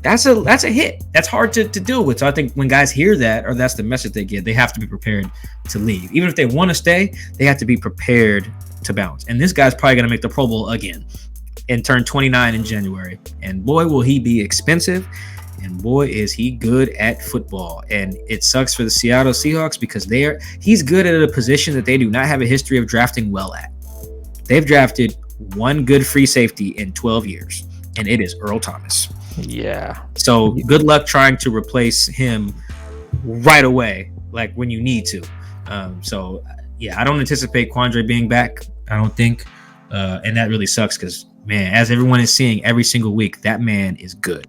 that's a hit. That's hard to deal with. So I think when guys hear that, or that's the message they get, they have to be prepared to leave. Even if they want to stay, they have to be prepared to bounce. And this guy's probably going to make the Pro Bowl again and turn 29 in January. And boy, will he be expensive. And boy, is he good at football. And it sucks for the Seattle Seahawks because he's good at a position that they do not have a history of drafting well at. They've drafted one good free safety in 12 years, and it is Earl Thomas. Yeah. So good luck trying to replace him right away, like when you need to. So I don't anticipate Quandre being back. I don't think. And that really sucks because, man, as everyone is seeing every single week, that man is good.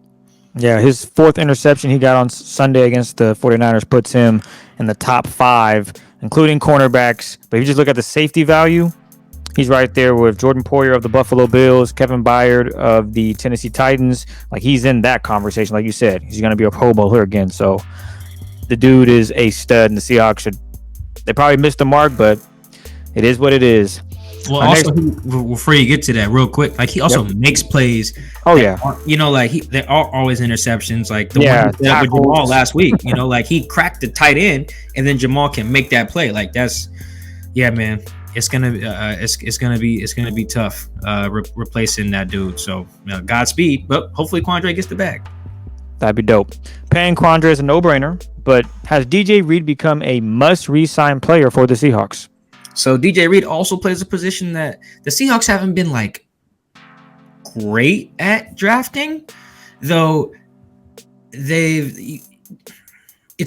Yeah, his fourth interception he got on Sunday against the 49ers puts him in the top 5, including cornerbacks. But if you just look at the safety value, he's right there with Jordan Poyer of the Buffalo Bills, Kevin Byard of the Tennessee Titans. Like, he's in that conversation. Like you said, he's going to be a Pro Bowler again. So the dude is a stud, and the Seahawks they probably missed the mark, but it is what it is. Well, also, before you get to that real quick, like he also makes plays. Oh, yeah. There are always interceptions. Like the one with Jamal last week, like he cracked the tight end, and then Jamal can make that play. Like man, it's gonna be tough replacing that dude. So Godspeed, but hopefully Quandre gets the bag. That'd be dope. Paying Quandre is a no-brainer, but has DJ Reed become a must re-sign player for the Seahawks? So DJ Reed also plays a position that the Seahawks haven't been like great at drafting, though it's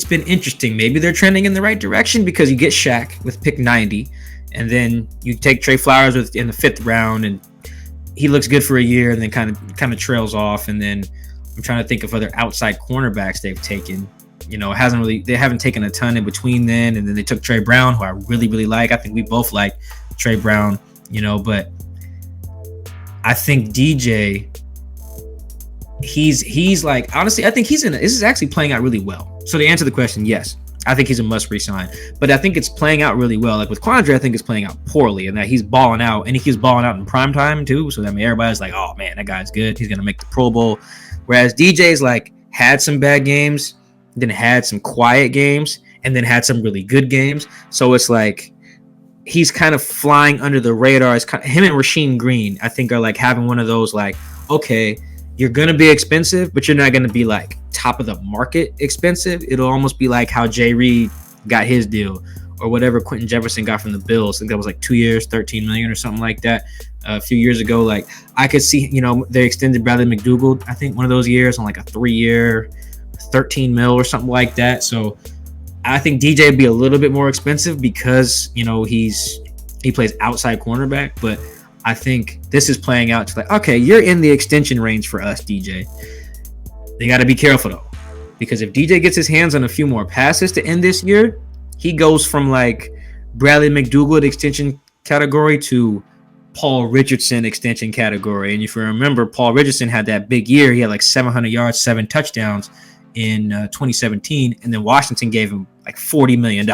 been interesting. Maybe they're trending in the right direction because you get Shaq with pick 90, and then you take Trey Flowers in the 5th round, and he looks good for a year, and then kind of trails off. And then I'm trying to think of other outside cornerbacks they've taken. They haven't taken a ton in between then, and then they took Trey Brown, who I really, really like. I think we both like Trey Brown, but I think DJ, he's like, honestly, I think this is actually playing out really well. So to answer the question, yes, I think he's a must resign, but I think it's playing out really well. Like with Quandre, I think it's playing out poorly, and that he's balling out, and he's balling out in prime time too. So everybody's like, oh man, that guy's good. He's going to make the Pro Bowl. Whereas DJ's like had some bad games, then had some quiet games, and then had some really good games. So it's like he's kind of flying under the radar. Him and Rasheem Green, I think, are like having one of those like, okay, you're going to be expensive, but you're not going to be like top of the market expensive. It'll almost be like how Jay Reed got his deal, or whatever Quentin Jefferson got from the Bills. I think that was like 2 years, $13 million or something like that a few years ago. Like I could see, they extended Bradley McDougald, I think one of those years on like a 3-year, 13 mil or something like that. So I think DJ would be a little bit more expensive because, he plays outside cornerback, but I think this is playing out to like, okay, you're in the extension range for us, DJ. They got to be careful though, because if DJ gets his hands on a few more passes to end this year, he goes from like Bradley McDougald extension category to Paul Richardson extension category. And if you remember, Paul Richardson had that big year. He had like 700 yards, 7 touchdowns in 2017, and then Washington gave him like $40 million.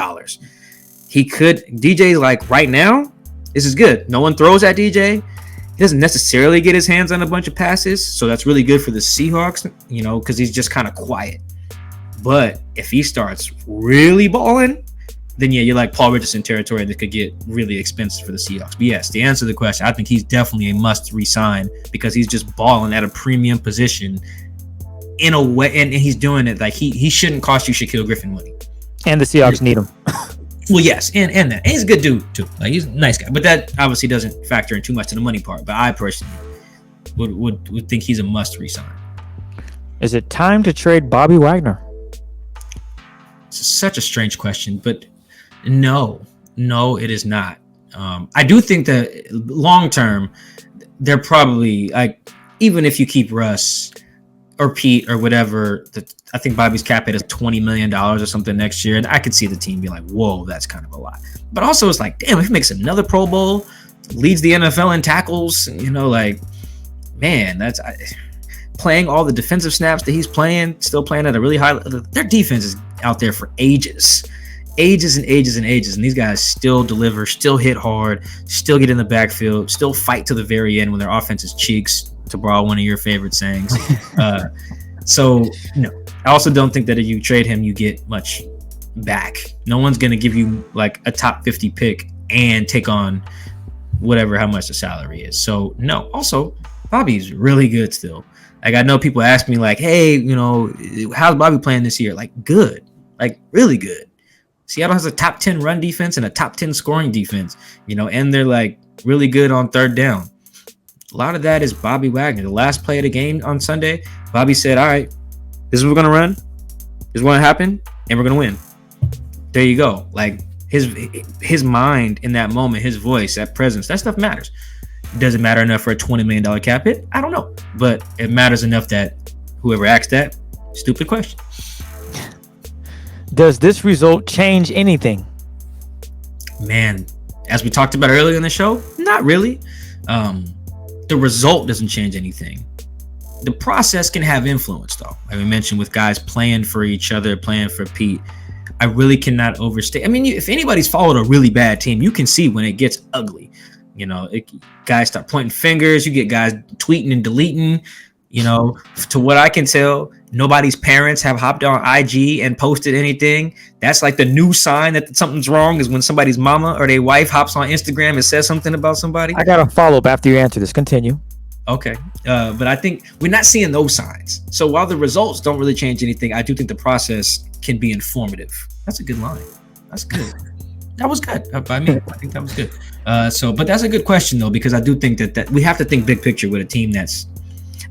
DJ's like, right now, this is good. No one throws at DJ. He doesn't necessarily get his hands on a bunch of passes, so that's really good for the Seahawks, because he's just kind of quiet. But if he starts really balling, then yeah, you're like Paul Richardson territory that could get really expensive for the Seahawks. But yes, to answer the question, I think he's definitely a must resign because he's just balling at a premium position in a way, and he's doing it like he shouldn't cost you Shaquille Griffin money. And the Seahawks need him. Well, yes, and that. And he's a good dude too. Like he's a nice guy, but that obviously doesn't factor in too much to the money part. But I personally would think he's a must resign. Is it time to trade Bobby Wagner? It's such a strange question, but no, it is not. I do think that long term, they're probably like, even if you keep Russ or Pete or whatever, I think Bobby's cap hit is $20 million or something next year. And I could see the team being like, whoa, that's kind of a lot. But also it's like, damn, if he makes another Pro Bowl, leads the NFL in tackles, like, man, that's playing all the defensive snaps that he's playing, still playing at a really high level. Their defense is out there for ages and ages. And these guys still deliver, still hit hard, still get in the backfield, still fight to the very end when their offense is cheeks, to borrow one of your favorite sayings. So no, I also don't think that if you trade him, you get much back. No one's going to give you like a top 50 pick and take on how much the salary is. So no, also Bobby's really good still. Like I know people ask me like, hey, how's Bobby playing this year? Like good, like really good. Seattle has a top 10 run defense and a top 10 scoring defense, and they're like really good on third down. A lot of that is Bobby Wagner. The last play of the game on Sunday, Bobby said, all right, this is what we're going to run. This is what's going to happen, and we're going to win. There you go. Like his mind in that moment, his voice, that presence, that stuff matters. Does it matter enough for a $20 million cap hit? I don't know. But it matters enough that whoever asked that, stupid question. Does this result change anything? Man, as we talked about earlier in the show, not really. The result doesn't change anything. The process can have influence, though. Like we mentioned with guys playing for each other, playing for Pete. I really cannot overstate. I mean, if anybody's followed a really bad team, you can see when it gets ugly. Guys start pointing fingers. You get guys tweeting and deleting. To what I can tell, nobody's parents have hopped on IG and posted anything. That's like the new sign that something's wrong is when somebody's mama or their wife hops on Instagram and says something about somebody. I got a follow-up after you answer this. Continue. Okay. But I think we're not seeing those signs. So while the results don't really change anything, I do think the process can be informative. That's a good line. That's good. That was good. I think that was good. But that's a good question, though, because I do think that we have to think big picture with a team that's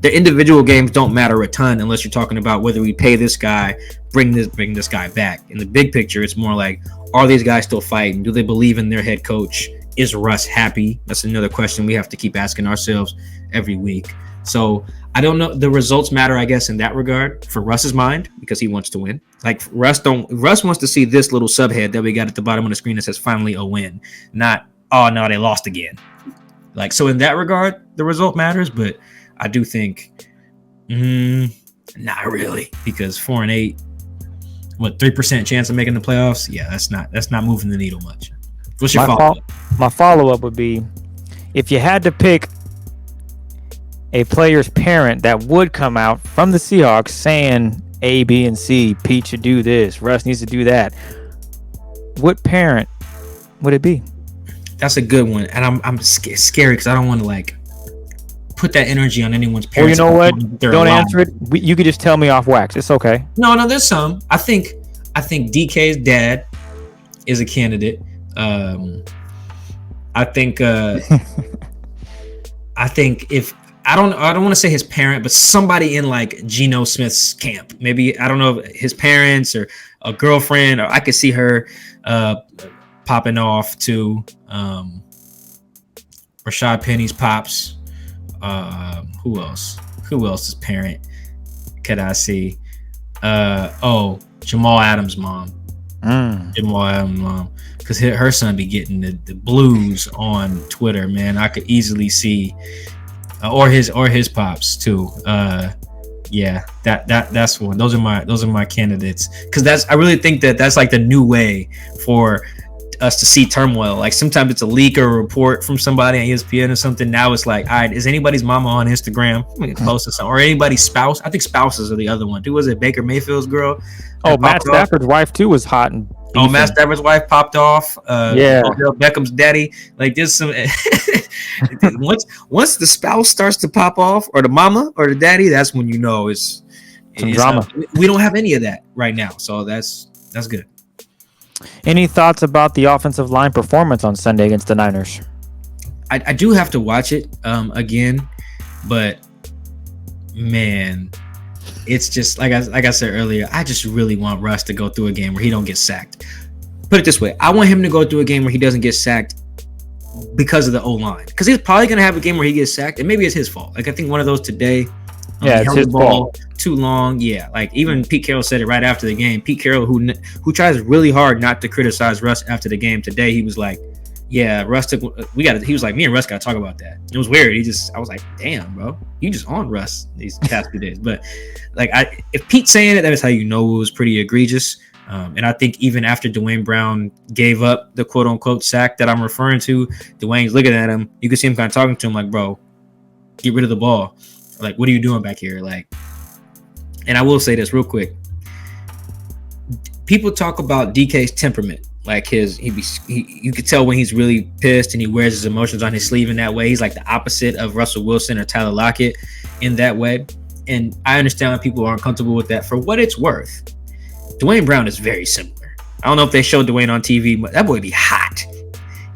the individual games don't matter a ton unless you're talking about whether we pay this guy, bring this guy back. In the big picture, it's more like, are these guys still fighting? Do they believe in their head coach? Is Russ happy? That's another question we have to keep asking ourselves every week. So I don't know. The results matter, I guess, in that regard for Russ's mind because he wants to win. Like Russ wants to see this little subhead that we got at the bottom of the screen that says finally a win, not, oh no, they lost again. Like, so in that regard, the result matters, but I do think, not really, because 4-8, 3% chance of making the playoffs? Yeah, that's not moving the needle much. What's your follow-up? My follow-up would be, if you had to pick a player's parent that would come out from the Seahawks saying A, B, and C, Pete should do this, Russ needs to do that, what parent would it be? That's a good one, and I'm scary because I don't want to put that energy on anyone's parents. Well, you know what? Don't answer it. You could just tell me off wax. It's okay. No, there's some. I think DK's dad is a candidate. I think if I don't want to say his parent, but somebody in Geno Smith's camp. Maybe, I don't know, his parents or a girlfriend, or I could see her popping off to Rashad Penny's pops. Who else's parent could I see? Jamal Adams' mom. Jamal Adams' mom, because her son be getting the blues on Twitter, man. I could easily see, or his pops too. Yeah, that's one. Those are my candidates, because I really think that's like the new way for us to see turmoil. Like sometimes it's a leak or a report from somebody on ESPN or something. Now it's like, all right, is anybody's mama on Instagram? Post or something, or anybody's spouse? I think spouses are the other one. Who was it? Baker Mayfield's girl. Oh, Matt Stafford's wife too was hot and beefing. Oh, Matt Stafford's wife popped off. Yeah. Odell Beckham's daddy. Like there's some. once the spouse starts to pop off, or the mama or the daddy, that's when you know it's drama. We don't have any of that right now, so that's good. Any thoughts about the offensive line performance on Sunday against the Niners? I do have to watch it again, but man, it's just like I said earlier. I just really want Russ to go through a game where he don't get sacked. Put it this way: I want him to go through a game where he doesn't get sacked because of the O-line, because he's probably gonna have a game where he gets sacked, and maybe it's his fault. Like I think one of those today. Yeah, it's his ball too long. Yeah, like even Pete Carroll said it right after the game. Pete Carroll, who tries really hard not to criticize Russ after the game today, he was like, "Yeah, Russ took. He was like, me and Russ got to talk about that." It was weird. I was like, "Damn, bro, you just on Russ these past few days." But like, if Pete's saying it, that is how you know it was pretty egregious. And I think even after Dwayne Brown gave up the quote unquote sack that I'm referring to, Dwayne's looking at him. You can see him kind of talking to him like, "Bro, get rid of the ball. Like, what are you doing back here?" Like, and I will say this real quick. People talk about DK's temperament, like you could tell when he's really pissed and he wears his emotions on his sleeve in that way. He's like the opposite of Russell Wilson or Tyler Lockett in that way. And I understand why people are uncomfortable with that. For what it's worth, Dwayne Brown is very similar. I don't know if they showed Dwayne on TV, but that boy be hot.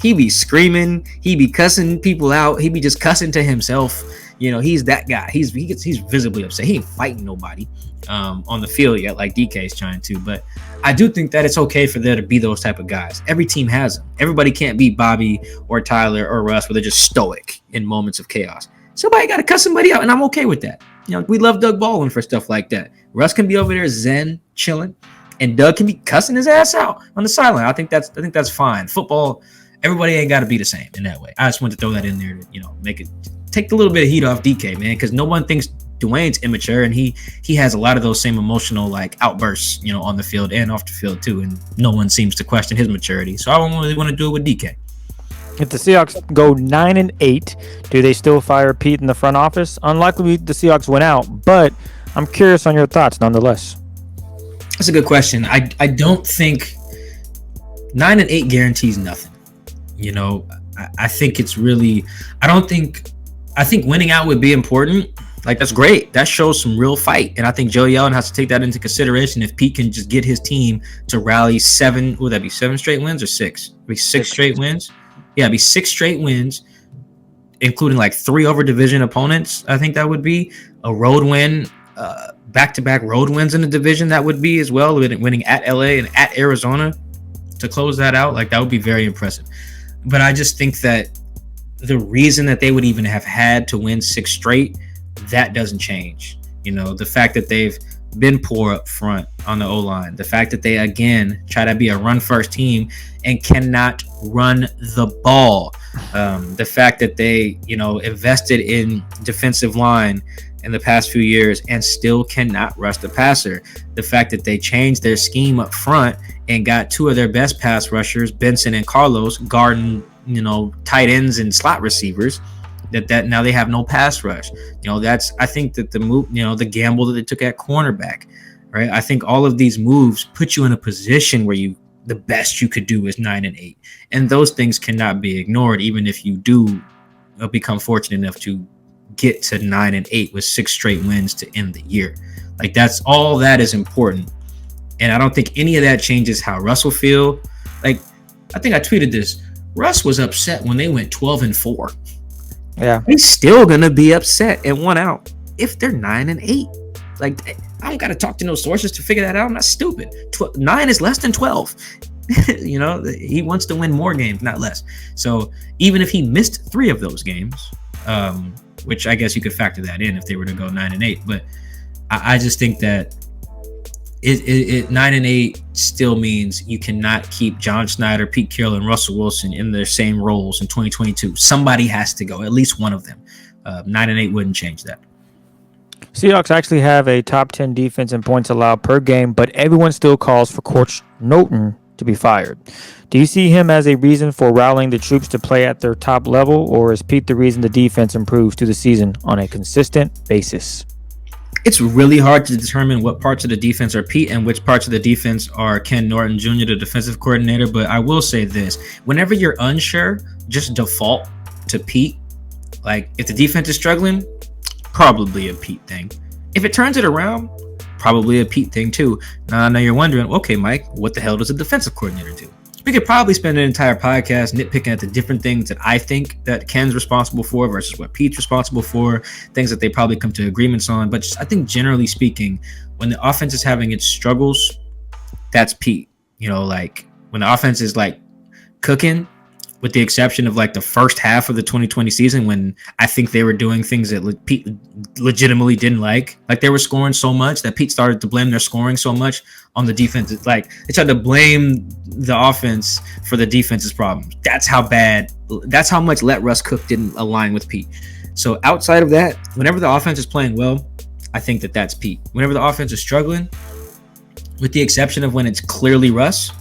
He be screaming. He be cussing people out. He be just cussing to himself. You know, he's that guy. He's visibly upset. He ain't fighting nobody on the field yet, like DK is trying to. But I do think that it's okay for there to be those type of guys. Every team has them. Everybody can't be Bobby or Tyler or Russ, where they're just stoic in moments of chaos. Somebody got to cuss somebody out, and I'm okay with that. You know, we love Doug Baldwin for stuff like that. Russ can be over there zen, chilling, and Doug can be cussing his ass out on the sideline. I think that's fine. Football, everybody ain't got to be the same in that way. I just wanted to throw that in there to, make it. Take a little bit of heat off DK, man, because no one thinks Dwayne's immature, and he has a lot of those same emotional like outbursts, on the field and off the field too, and no one seems to question his maturity. So I don't really want to do it with DK. If the Seahawks go 9-8, do they still fire Pete in the front office? Unlikely the Seahawks win out, but I'm curious on your thoughts nonetheless. That's a good question. I don't think 9-8 guarantees nothing. I think it's really. I think winning out would be important. Like, that's great. That shows some real fight. And I think Joe Allen has to take that into consideration. If Pete can just get his team to rally 7, would that be 7 straight wins or 6? It'd be 6 straight wins. Yeah, it'd be 6 straight wins, including like 3 over division opponents. I think that would be a road win, back-to-back road wins in the division. That would be as well, winning at LA and at Arizona to close that out. Like, that would be very impressive. But I just think that the reason that they would even have had to win 6 straight, that doesn't change. The fact that they've been poor up front on the O-line, the fact that they again try to be a run-first team and cannot run the ball, the fact that they invested in defensive line in the past few years and still cannot rush the passer, the fact that they changed their scheme up front and got 2 of their best pass rushers, Benson and Carlos, guarding tight ends and slot receivers, that now they have no pass rush. I think that the move, the gamble that they took at cornerback, right? I think all of these moves put you in a position where the best you could do is 9-8, and those things cannot be ignored, even if you do become fortunate enough to get to 9-8 with 6 straight wins to end the year. Like, that's all that is important, and I don't think any of that changes how Russ will feel. Like, I think I tweeted this. Russ was upset when they went 12-4. Yeah, he's still gonna be upset and 1 out if they're 9-8. Like, I don't gotta talk to no sources to figure that out. I'm not stupid. 9 is less than 12. He wants to win more games, not less. So even if he missed 3 of those games, which I guess you could factor that in if they were to go 9-8, but I just think that it 9-8 still means you cannot keep John Schneider, Pete Carroll, and Russell Wilson in their same roles in 2022. Somebody has to go, at least one of them. 9-8 wouldn't change that. Seahawks actually have a top 10 defense in points allowed per game, but everyone still calls for Coach Norton to be fired. Do you see him as a reason for rallying the troops to play at their top level, or is Pete the reason the defense improves through the season on a consistent basis? It's really hard to determine what parts of the defense are Pete and which parts of the defense are Ken Norton Jr., the defensive coordinator. But I will say this: whenever you're unsure, just default to Pete. Like, if the defense is struggling, probably a Pete thing. If it turns it around, probably a Pete thing too. Now you're wondering, okay, Mike, what the hell does a defensive coordinator do? We could probably spend an entire podcast nitpicking at the different things that I think that Ken's responsible for versus what Pete's responsible for, things that they probably come to agreements on. But just, I think generally speaking, when the offense is having its struggles, that's Pete. You know, like when the offense is like cooking, with the exception of like the first half of the 2020 season, when I think they were doing things that Pete legitimately didn't like they were scoring so much that Pete started to blame their scoring so much on the defense. It's like they tried to blame the offense for the defense's problems. That's how much let Russ cook didn't align with Pete. So outside of that, whenever the offense is playing well, I think that's Pete. Whenever the offense is struggling, with the exception of when it's clearly Russ,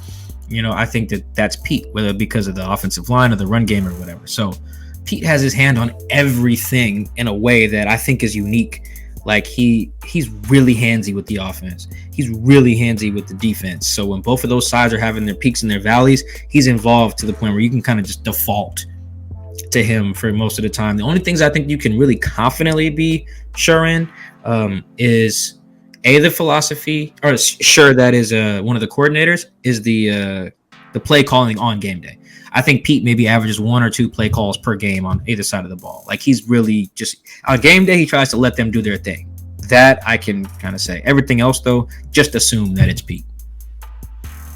you know, I think that's Pete, whether because of the offensive line or the run game or whatever. So Pete has his hand on everything in a way that I think is unique. Like he's really handsy with the offense. He's really handsy with the defense. So when both of those sides are having their peaks and their valleys, he's involved to the point where you can kind of just default to him for most of the time. The only things I think you can really confidently be sure in is the philosophy, or sure that is one of the coordinators, is the play calling on game day. I think Pete maybe averages 1 or 2 play calls per game on either side of the ball. Like he's really just on game day, he tries to let them do their thing. That I can kind of say. Everything else though, just assume that it's Pete.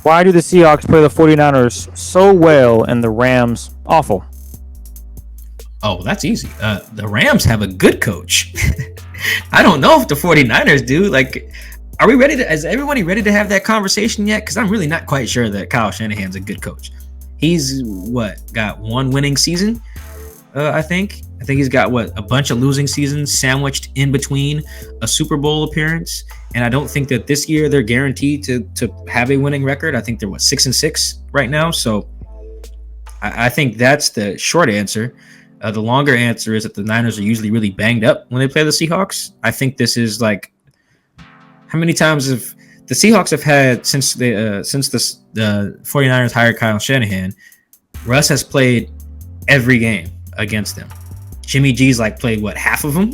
Why do the Seahawks play the 49ers so well and the Rams awful? Oh, that's easy. The Rams have a good coach. I don't know if the 49ers do. Like, are we ready to? Is everybody ready to have that conversation yet? Because I'm really not quite sure that Kyle Shanahan's a good coach. He's got 1 winning season, I think. I think he's got a bunch of losing seasons sandwiched in between a Super Bowl appearance. And I don't think that this year they're guaranteed to have a winning record. I think they're 6-6 right now. So I think that's the short answer. The longer answer is that the Niners are usually really banged up when they play the Seahawks. I think this is like, how many times have the Seahawks have had since the 49ers hired Kyle Shanahan? Russ has played every game against them. Jimmy G's played half of them.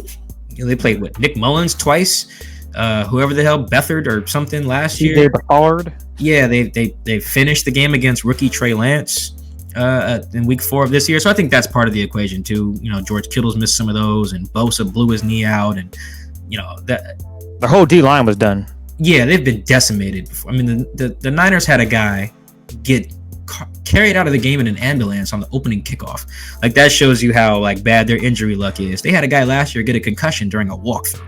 You know, they played Nick Mullins twice, whoever the hell, Beathard or something last year. Yeah, they finished the game against rookie Trey Lance in week 4 of this year. So I think that's part of the equation too. You know, George Kittle's missed some of those, and Bosa blew his knee out, and you know that the whole D line was done. Yeah, they've been decimated before. I mean, the Niners had a guy get carried out of the game in an ambulance on the opening kickoff. Like, that shows you how bad their injury luck is. They had a guy last year get a concussion during a walkthrough.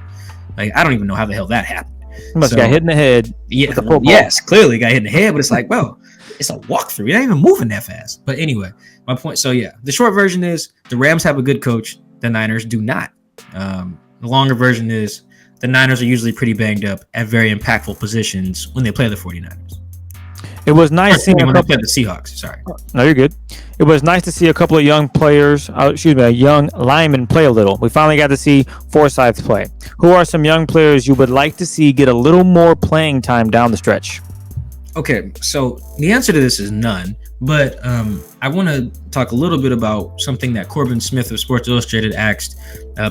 Like, I don't even know how the hell that happened. He must have got hit in the head. Yeah, yes, clearly got hit in the head, but it's well, it's a walkthrough. You're not even moving that fast. But anyway, my point. So yeah, the short version is the Rams have a good coach. The Niners do not. The longer version is the Niners are usually pretty banged up at very impactful positions when they play the 49ers. It was nice seeing when they play the Seahawks. Sorry. No, you're good. It was nice to see a couple of young players, a young lineman play a little. We finally got to see Forsyth play. Who are some young players you would like to see get a little more playing time down the stretch? Okay, so the answer to this is none, but I want to talk a little bit about something that Corbin Smith of Sports Illustrated asked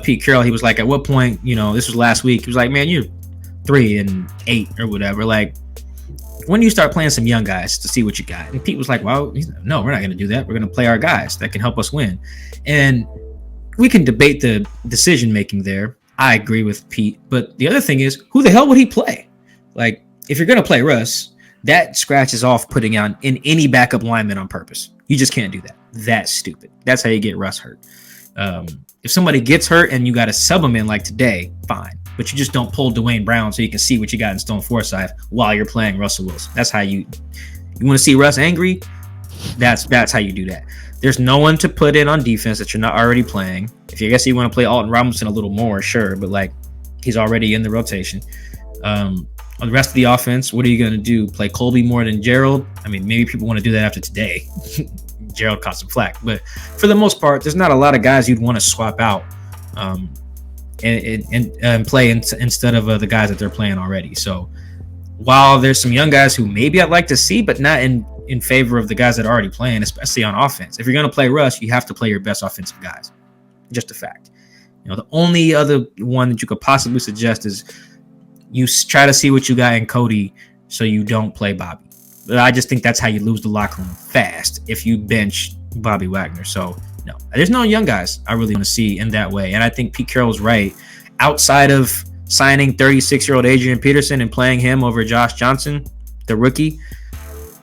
Pete Carroll. He was like, at what point, this was last week, he was like, man, you're 3-8 or whatever. Like, when do you start playing some young guys to see what you got? And Pete was like, well, no, we're not going to do that. We're going to play our guys that can help us win. And we can debate the decision-making there. I agree with Pete. But the other thing is, who the hell would he play? Like, if you're going to play Russ, that scratches off putting on in any backup lineman on purpose. You just can't do that. That's stupid. That's how you get Russ hurt. If somebody gets hurt and you got to sub them in like today, fine. But you just don't pull Dwayne Brown so you can see what you got in Stone Forsythe while you're playing Russell Wilson. That's how you want to see Russ angry. That's how you do that. There's no one to put in on defense that you're not already playing. If you guess you want to play Alton Robinson a little more, sure, but he's already in the rotation. On the rest of the offense, what are you going to do? Play Colby more than Gerald? I mean, maybe people want to do that after today. Gerald caught some flack, but for the most part, there's not a lot of guys you'd want to swap out and play instead of the guys that they're playing already. So while there's some young guys who maybe I'd like to see, but not in favor of the guys that are already playing, especially on offense. If you're going to play Russ, you have to play your best offensive guys. Just a fact. The only other one that you could possibly suggest is you try to see what you got in Cody so you don't play Bobby. But I just think that's how you lose the locker room fast if you bench Bobby Wagner. So, no, there's no young guys I really want to see in that way. And I think Pete Carroll's right. Outside of signing 36-year-old Adrian Peterson and playing him over Josh Johnson, the rookie,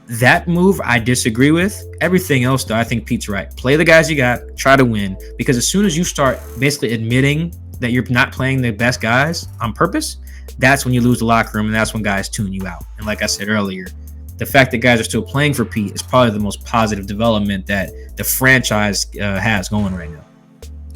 that move I disagree with. Everything else, though, I think Pete's right. Play the guys you got, try to win, because as soon as you start basically admitting that you're not playing the best guys on purpose, that's when you lose the locker room, and that's when guys tune you out. And like I said earlier, the fact that guys are still playing for Pete is probably the most positive development that the franchise has going right now.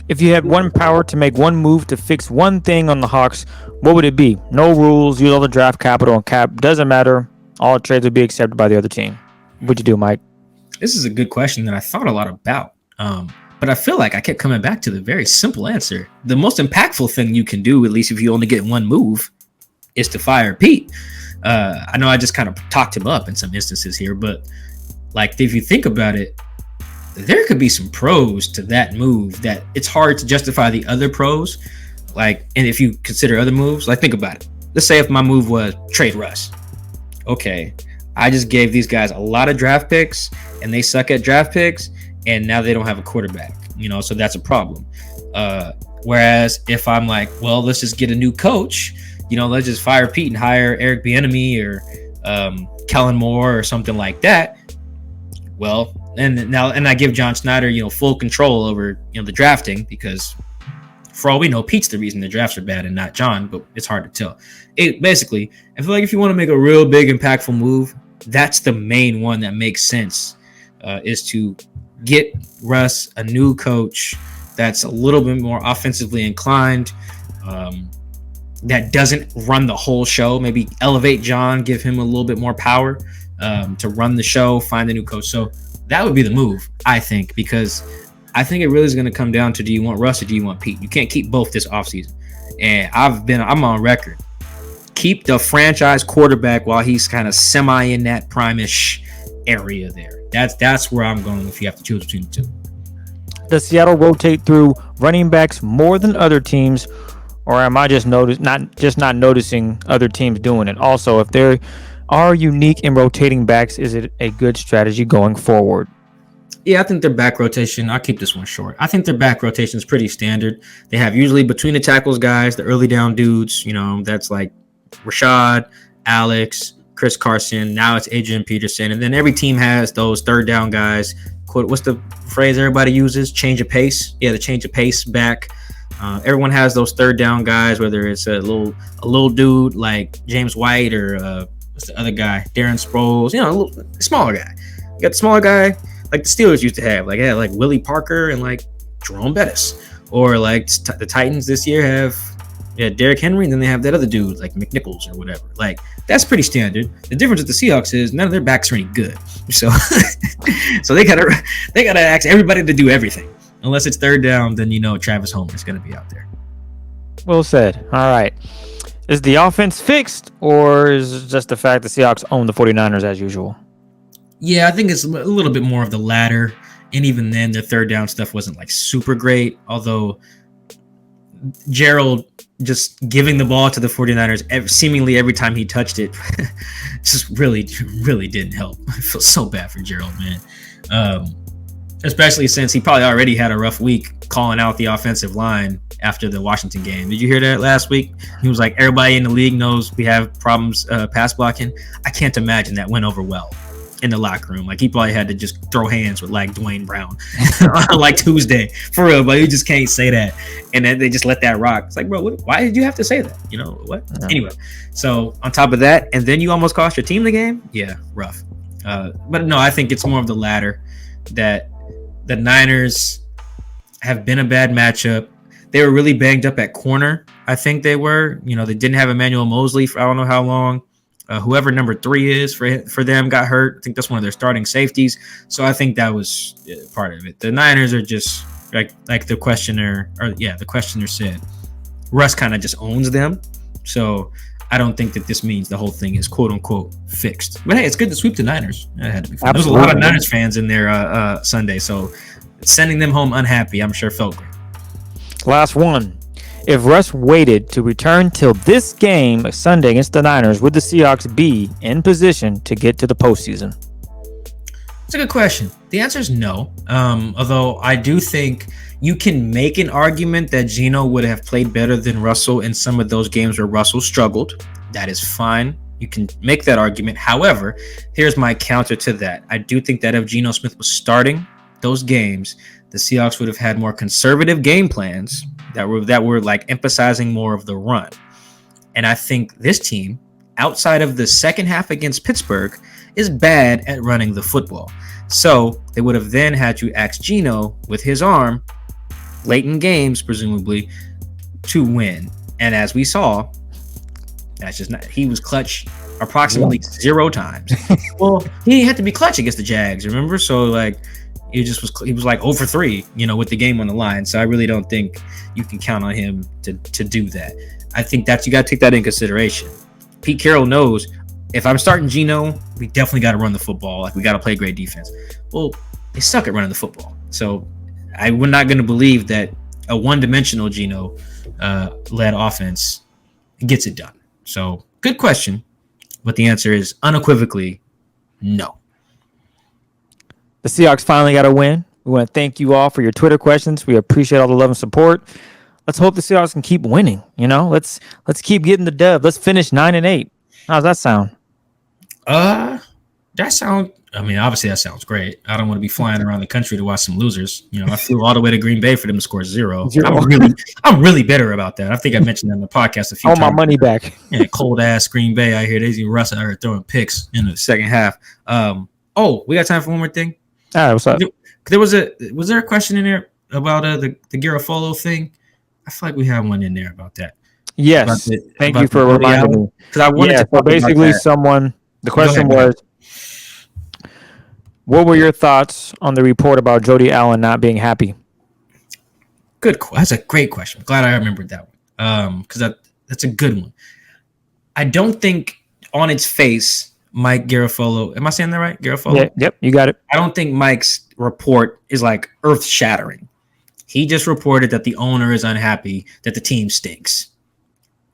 If you had one power to make one move to fix one thing on the Hawks, what would it be? No rules, use all the draft capital and cap, doesn't matter. All trades would be accepted by the other team. What'd you do, Mike? This is a good question that I thought a lot about. But I feel like I kept coming back to the very simple answer. The most impactful thing you can do, at least if you only get one move, is to fire Pete. I know I just kind of talked him up in some instances here, but like if you think about it, there could be some pros to that move that it's hard to justify the other pros. Like, and if you consider other moves, like think about it. Let's say if my move was trade Russ. Okay, I just gave these guys a lot of draft picks and they suck at draft picks and now they don't have a quarterback, so that's a problem. Whereas if I'm like, well, let's just get a new coach, let's just fire Pete and hire Eric Bieniemy or Kellen Moore or something like that. Well, and I give John Snyder, full control over, the drafting, because for all we know, Pete's the reason the drafts are bad and not John, but it's hard to tell. Basically, I feel like if you want to make a real big, impactful move, that's the main one that makes sense, is to get Russ a new coach that's a little bit more offensively inclined, that doesn't run the whole show. Maybe elevate John, give him a little bit more power to run the show, find a new coach. So that would be the move, I think, because I think it really is going to come down to, do you want Russ or do you want Pete? You can't keep both this offseason. And I'm on record. Keep the franchise quarterback while he's kind of semi in that prime-ish area there. That's where I'm going if you have to choose between the two. Does Seattle rotate through running backs more than other teams, or am I just not noticing other teams doing it? Also, if they are unique in rotating backs, is it a good strategy going forward? Yeah, I think their back rotation, I'll keep this one short. I think their back rotation is pretty standard. They have usually between the tackles guys, the early down dudes, that's like Rashad, Alex, Chris Carson. Now it's Adrian Peterson. And then every team has those third down guys. What's the phrase everybody uses? Change of pace. Yeah, the change of pace back. Everyone has those third down guys, whether it's a little dude like James White or what's the other guy? Darren Sproles. A little smaller guy. You got the smaller guy like the Steelers used to have. Like, like Willie Parker and like Jerome Bettis. Or like the Titans this year have Derrick Henry, and then they have that other dude like McNichols or whatever. Like, that's pretty standard. The difference with the Seahawks is none of their backs are any good. So so they gotta ask everybody to do everything. Unless it's third down, then Travis Homer is gonna be out there. Well said. All right. Is the offense fixed, or is it just the fact the Seahawks own the 49ers as usual? Yeah, I think it's a little bit more of the latter. And even then, the third down stuff wasn't like super great. Although Gerald just giving the ball to the 49ers seemingly every time he touched it just really, really didn't help. I feel so bad for Gerald, man. Especially since he probably already had a rough week calling out the offensive line after the Washington game. Did you hear that last week? He was like, everybody in the league knows we have problems pass blocking. I can't imagine that went over well in the locker room. Like, he probably had to just throw hands with like Dwayne Brown on like Tuesday, for real. But you just can't say that, and then they just let that rock. It's like, bro, why did you have to say that? What? Yeah. Anyway, so on top of that, and then you almost cost your team the game. Yeah, rough. But no, I think it's more of the latter, that the Niners have been a bad matchup. They were really banged up at corner. I think they were. They didn't have Emmanuel Mosley for I don't know how long. Whoever number 3 is for them got hurt. I think that's one of their starting safeties. So I think that was part of it. The Niners are just like the questioner, the questioner said. Russ kind of just owns them. So I don't think that this means the whole thing is quote unquote fixed. But hey, it's good to sweep the Niners. That had to be fun. There was a lot of Niners fans in there Sunday. So sending them home unhappy, I'm sure felt great. Last one. If Russ waited to return till this game Sunday against the Niners, would the Seahawks be in position to get to the postseason? It's a good question. The answer is no. Although I do think you can make an argument that Geno would have played better than Russell in some of those games where Russell struggled. That is fine. You can make that argument. However, here's my counter to that. I do think that if Geno Smith was starting those games, the Seahawks would have had more conservative game plans that were like emphasizing more of the run. And I think this team, outside of the second half against Pittsburgh, is bad at running the football. So they would have then had to ask Geno with his arm late in games, presumably, to win. And as we saw, that's just not. He was clutch approximately 0 times. Well, he had to be clutch against the Jags, remember? So like he was like 0 for 3, with the game on the line. So I really don't think you can count on him to do that. I think you got to take that in consideration. Pete Carroll knows if I'm starting Geno, we definitely got to run the football. Like we got to play great defense. Well, they suck at running the football. So I'm not going to believe that a one-dimensional Geno led offense gets it done. So good question, but the answer is unequivocally no. The Seahawks finally got a win. We want to thank you all for your Twitter questions. We appreciate all the love and support. Let's hope the Seahawks can keep winning. Let's keep getting the dub. Let's finish 9-8. How's that sound? Obviously that sounds great. I don't want to be flying around the country to watch some losers. I flew all the way to Green Bay for them to score 0. I'm really bitter about that. I think I mentioned that on the podcast a few times. My money back. Yeah, cold ass Green Bay out here. They see Russ out here throwing picks in the second half. We got time for one more thing. All right, what's up? Was there a question in there about the Garofalo thing? I feel like we have one in there about that. Yes. Thank you for reminding me. Because I wanted to. So basically, the question was, what were your thoughts on the report about Jody Allen not being happy? Good. That's a great question. Glad I remembered that one. Because that's a good one. I don't think on its face, Mike Garofalo. Am I saying that right? Garofalo? Yeah, yep, you got it. I don't think Mike's report is like earth shattering. He just reported that the owner is unhappy that the team stinks.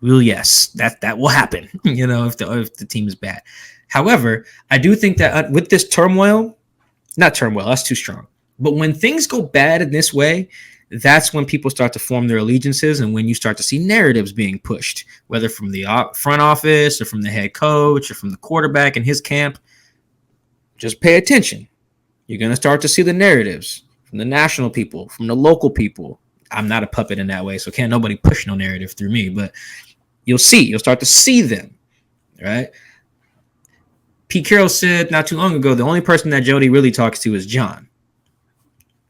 Well, yes, that will happen. If the team is bad. However, I do think that with this turmoil, not turmoil, that's too strong. But when things go bad in this way, that's when people start to form their allegiances and when you start to see narratives being pushed, whether from the front office or from the head coach or from the quarterback in his camp. Just pay attention. You're going to start to see the narratives from the national people, from the local people. I'm not a puppet in that way, so can't nobody push no narrative through me, but you'll start to see them, right? Pete Carroll said not too long ago, the only person that Jody really talks to is John.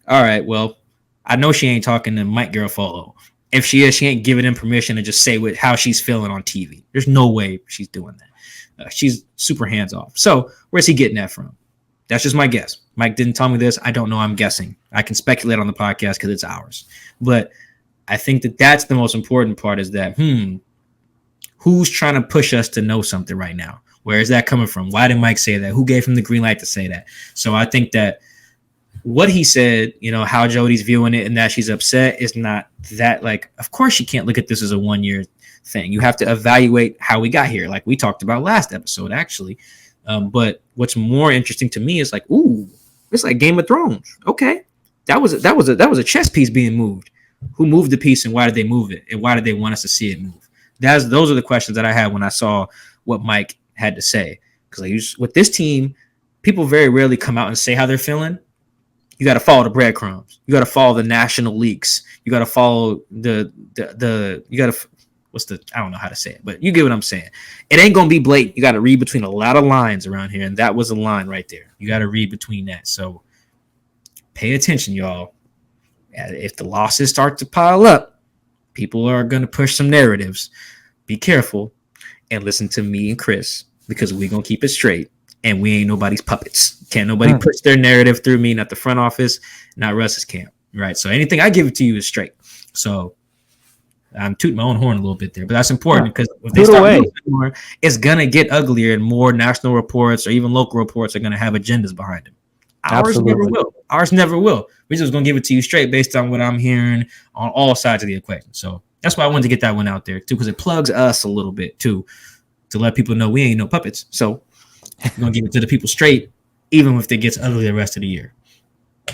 All right, well, I know she ain't talking to Mike Garofalo. If she is, she ain't giving him permission to just say how she's feeling on TV. There's no way she's doing that. She's super hands-off. So where's he getting that from? That's just my guess. Mike didn't tell me this. I don't know. I'm guessing. I can speculate on the podcast because it's ours. But I think that's the most important part is that, who's trying to push us to know something right now? Where is that coming from? Why did Mike say that? Who gave him the green light to say that? So I think that what he said, how Jody's viewing it and that she's upset is not that of course she can't look at this as a 1-year thing. You have to evaluate how we got here. Like we talked about last episode, actually. But what's more interesting to me is it's like Game of Thrones. Okay. That was a chess piece being moved. Who moved the piece and why did they move it? And why did they want us to see it move? Those are the questions that I had when I saw what Mike had to say. Because with this team, people very rarely come out and say how they're feeling. You got to follow the breadcrumbs. You got to follow the national leaks. You got to follow I don't know how to say it, but you get what I'm saying. It ain't going to be blatant. You got to read between a lot of lines around here. And that was a line right there. You got to read between that. So pay attention, y'all. If the losses start to pile up, people are going to push some narratives. Be careful and listen to me and Chris, because we're going to keep it straight, and we ain't nobody's puppets. Can't nobody push their narrative through me, not the front office, not Russ's camp, right? So anything I give it to you is straight. So I'm tooting my own horn a little bit there, but that's important because if they start moving more, it's going to get uglier, and more national reports or even local reports are going to have agendas behind them. Ours never will. Ours never will. We're just going to give it to you straight based on what I'm hearing on all sides of the equation. So that's why I wanted to get that one out there too, because it plugs us a little bit too, to let people know we ain't no puppets. So we're going to give it to the people straight, even if it gets ugly the rest of the year.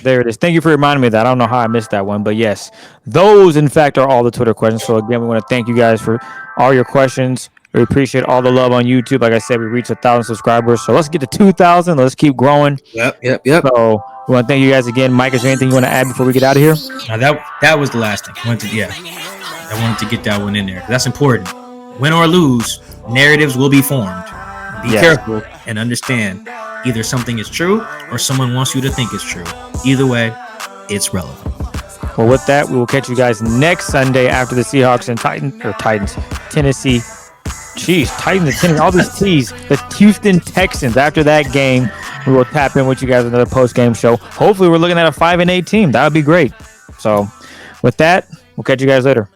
There it is. Thank you for reminding me of that. I don't know how I missed that one, but yes, those in fact are all the Twitter questions. So again, we want to thank you guys for all your questions. We appreciate all the love on YouTube. Like I said, we reached 1,000 subscribers. So let's get to 2,000. Let's keep growing. Yep. So we want to thank you guys again. Mike, is there anything you want to add before we get out of here? Now that was the last thing. I wanted to get that one in there. That's important. Win or lose, narratives will be formed. Be careful and understand. Either something is true or someone wants you to think it's true. Either way, it's relevant. Well, with that, we will catch you guys next Sunday after the Seahawks and Tennessee. Jeez, Titans and Tennessee, all these T's. The Houston Texans. After that game, we will tap in with you guys another post-game show. Hopefully, we're looking at a 5-8 team. That would be great. So, with that, we'll catch you guys later.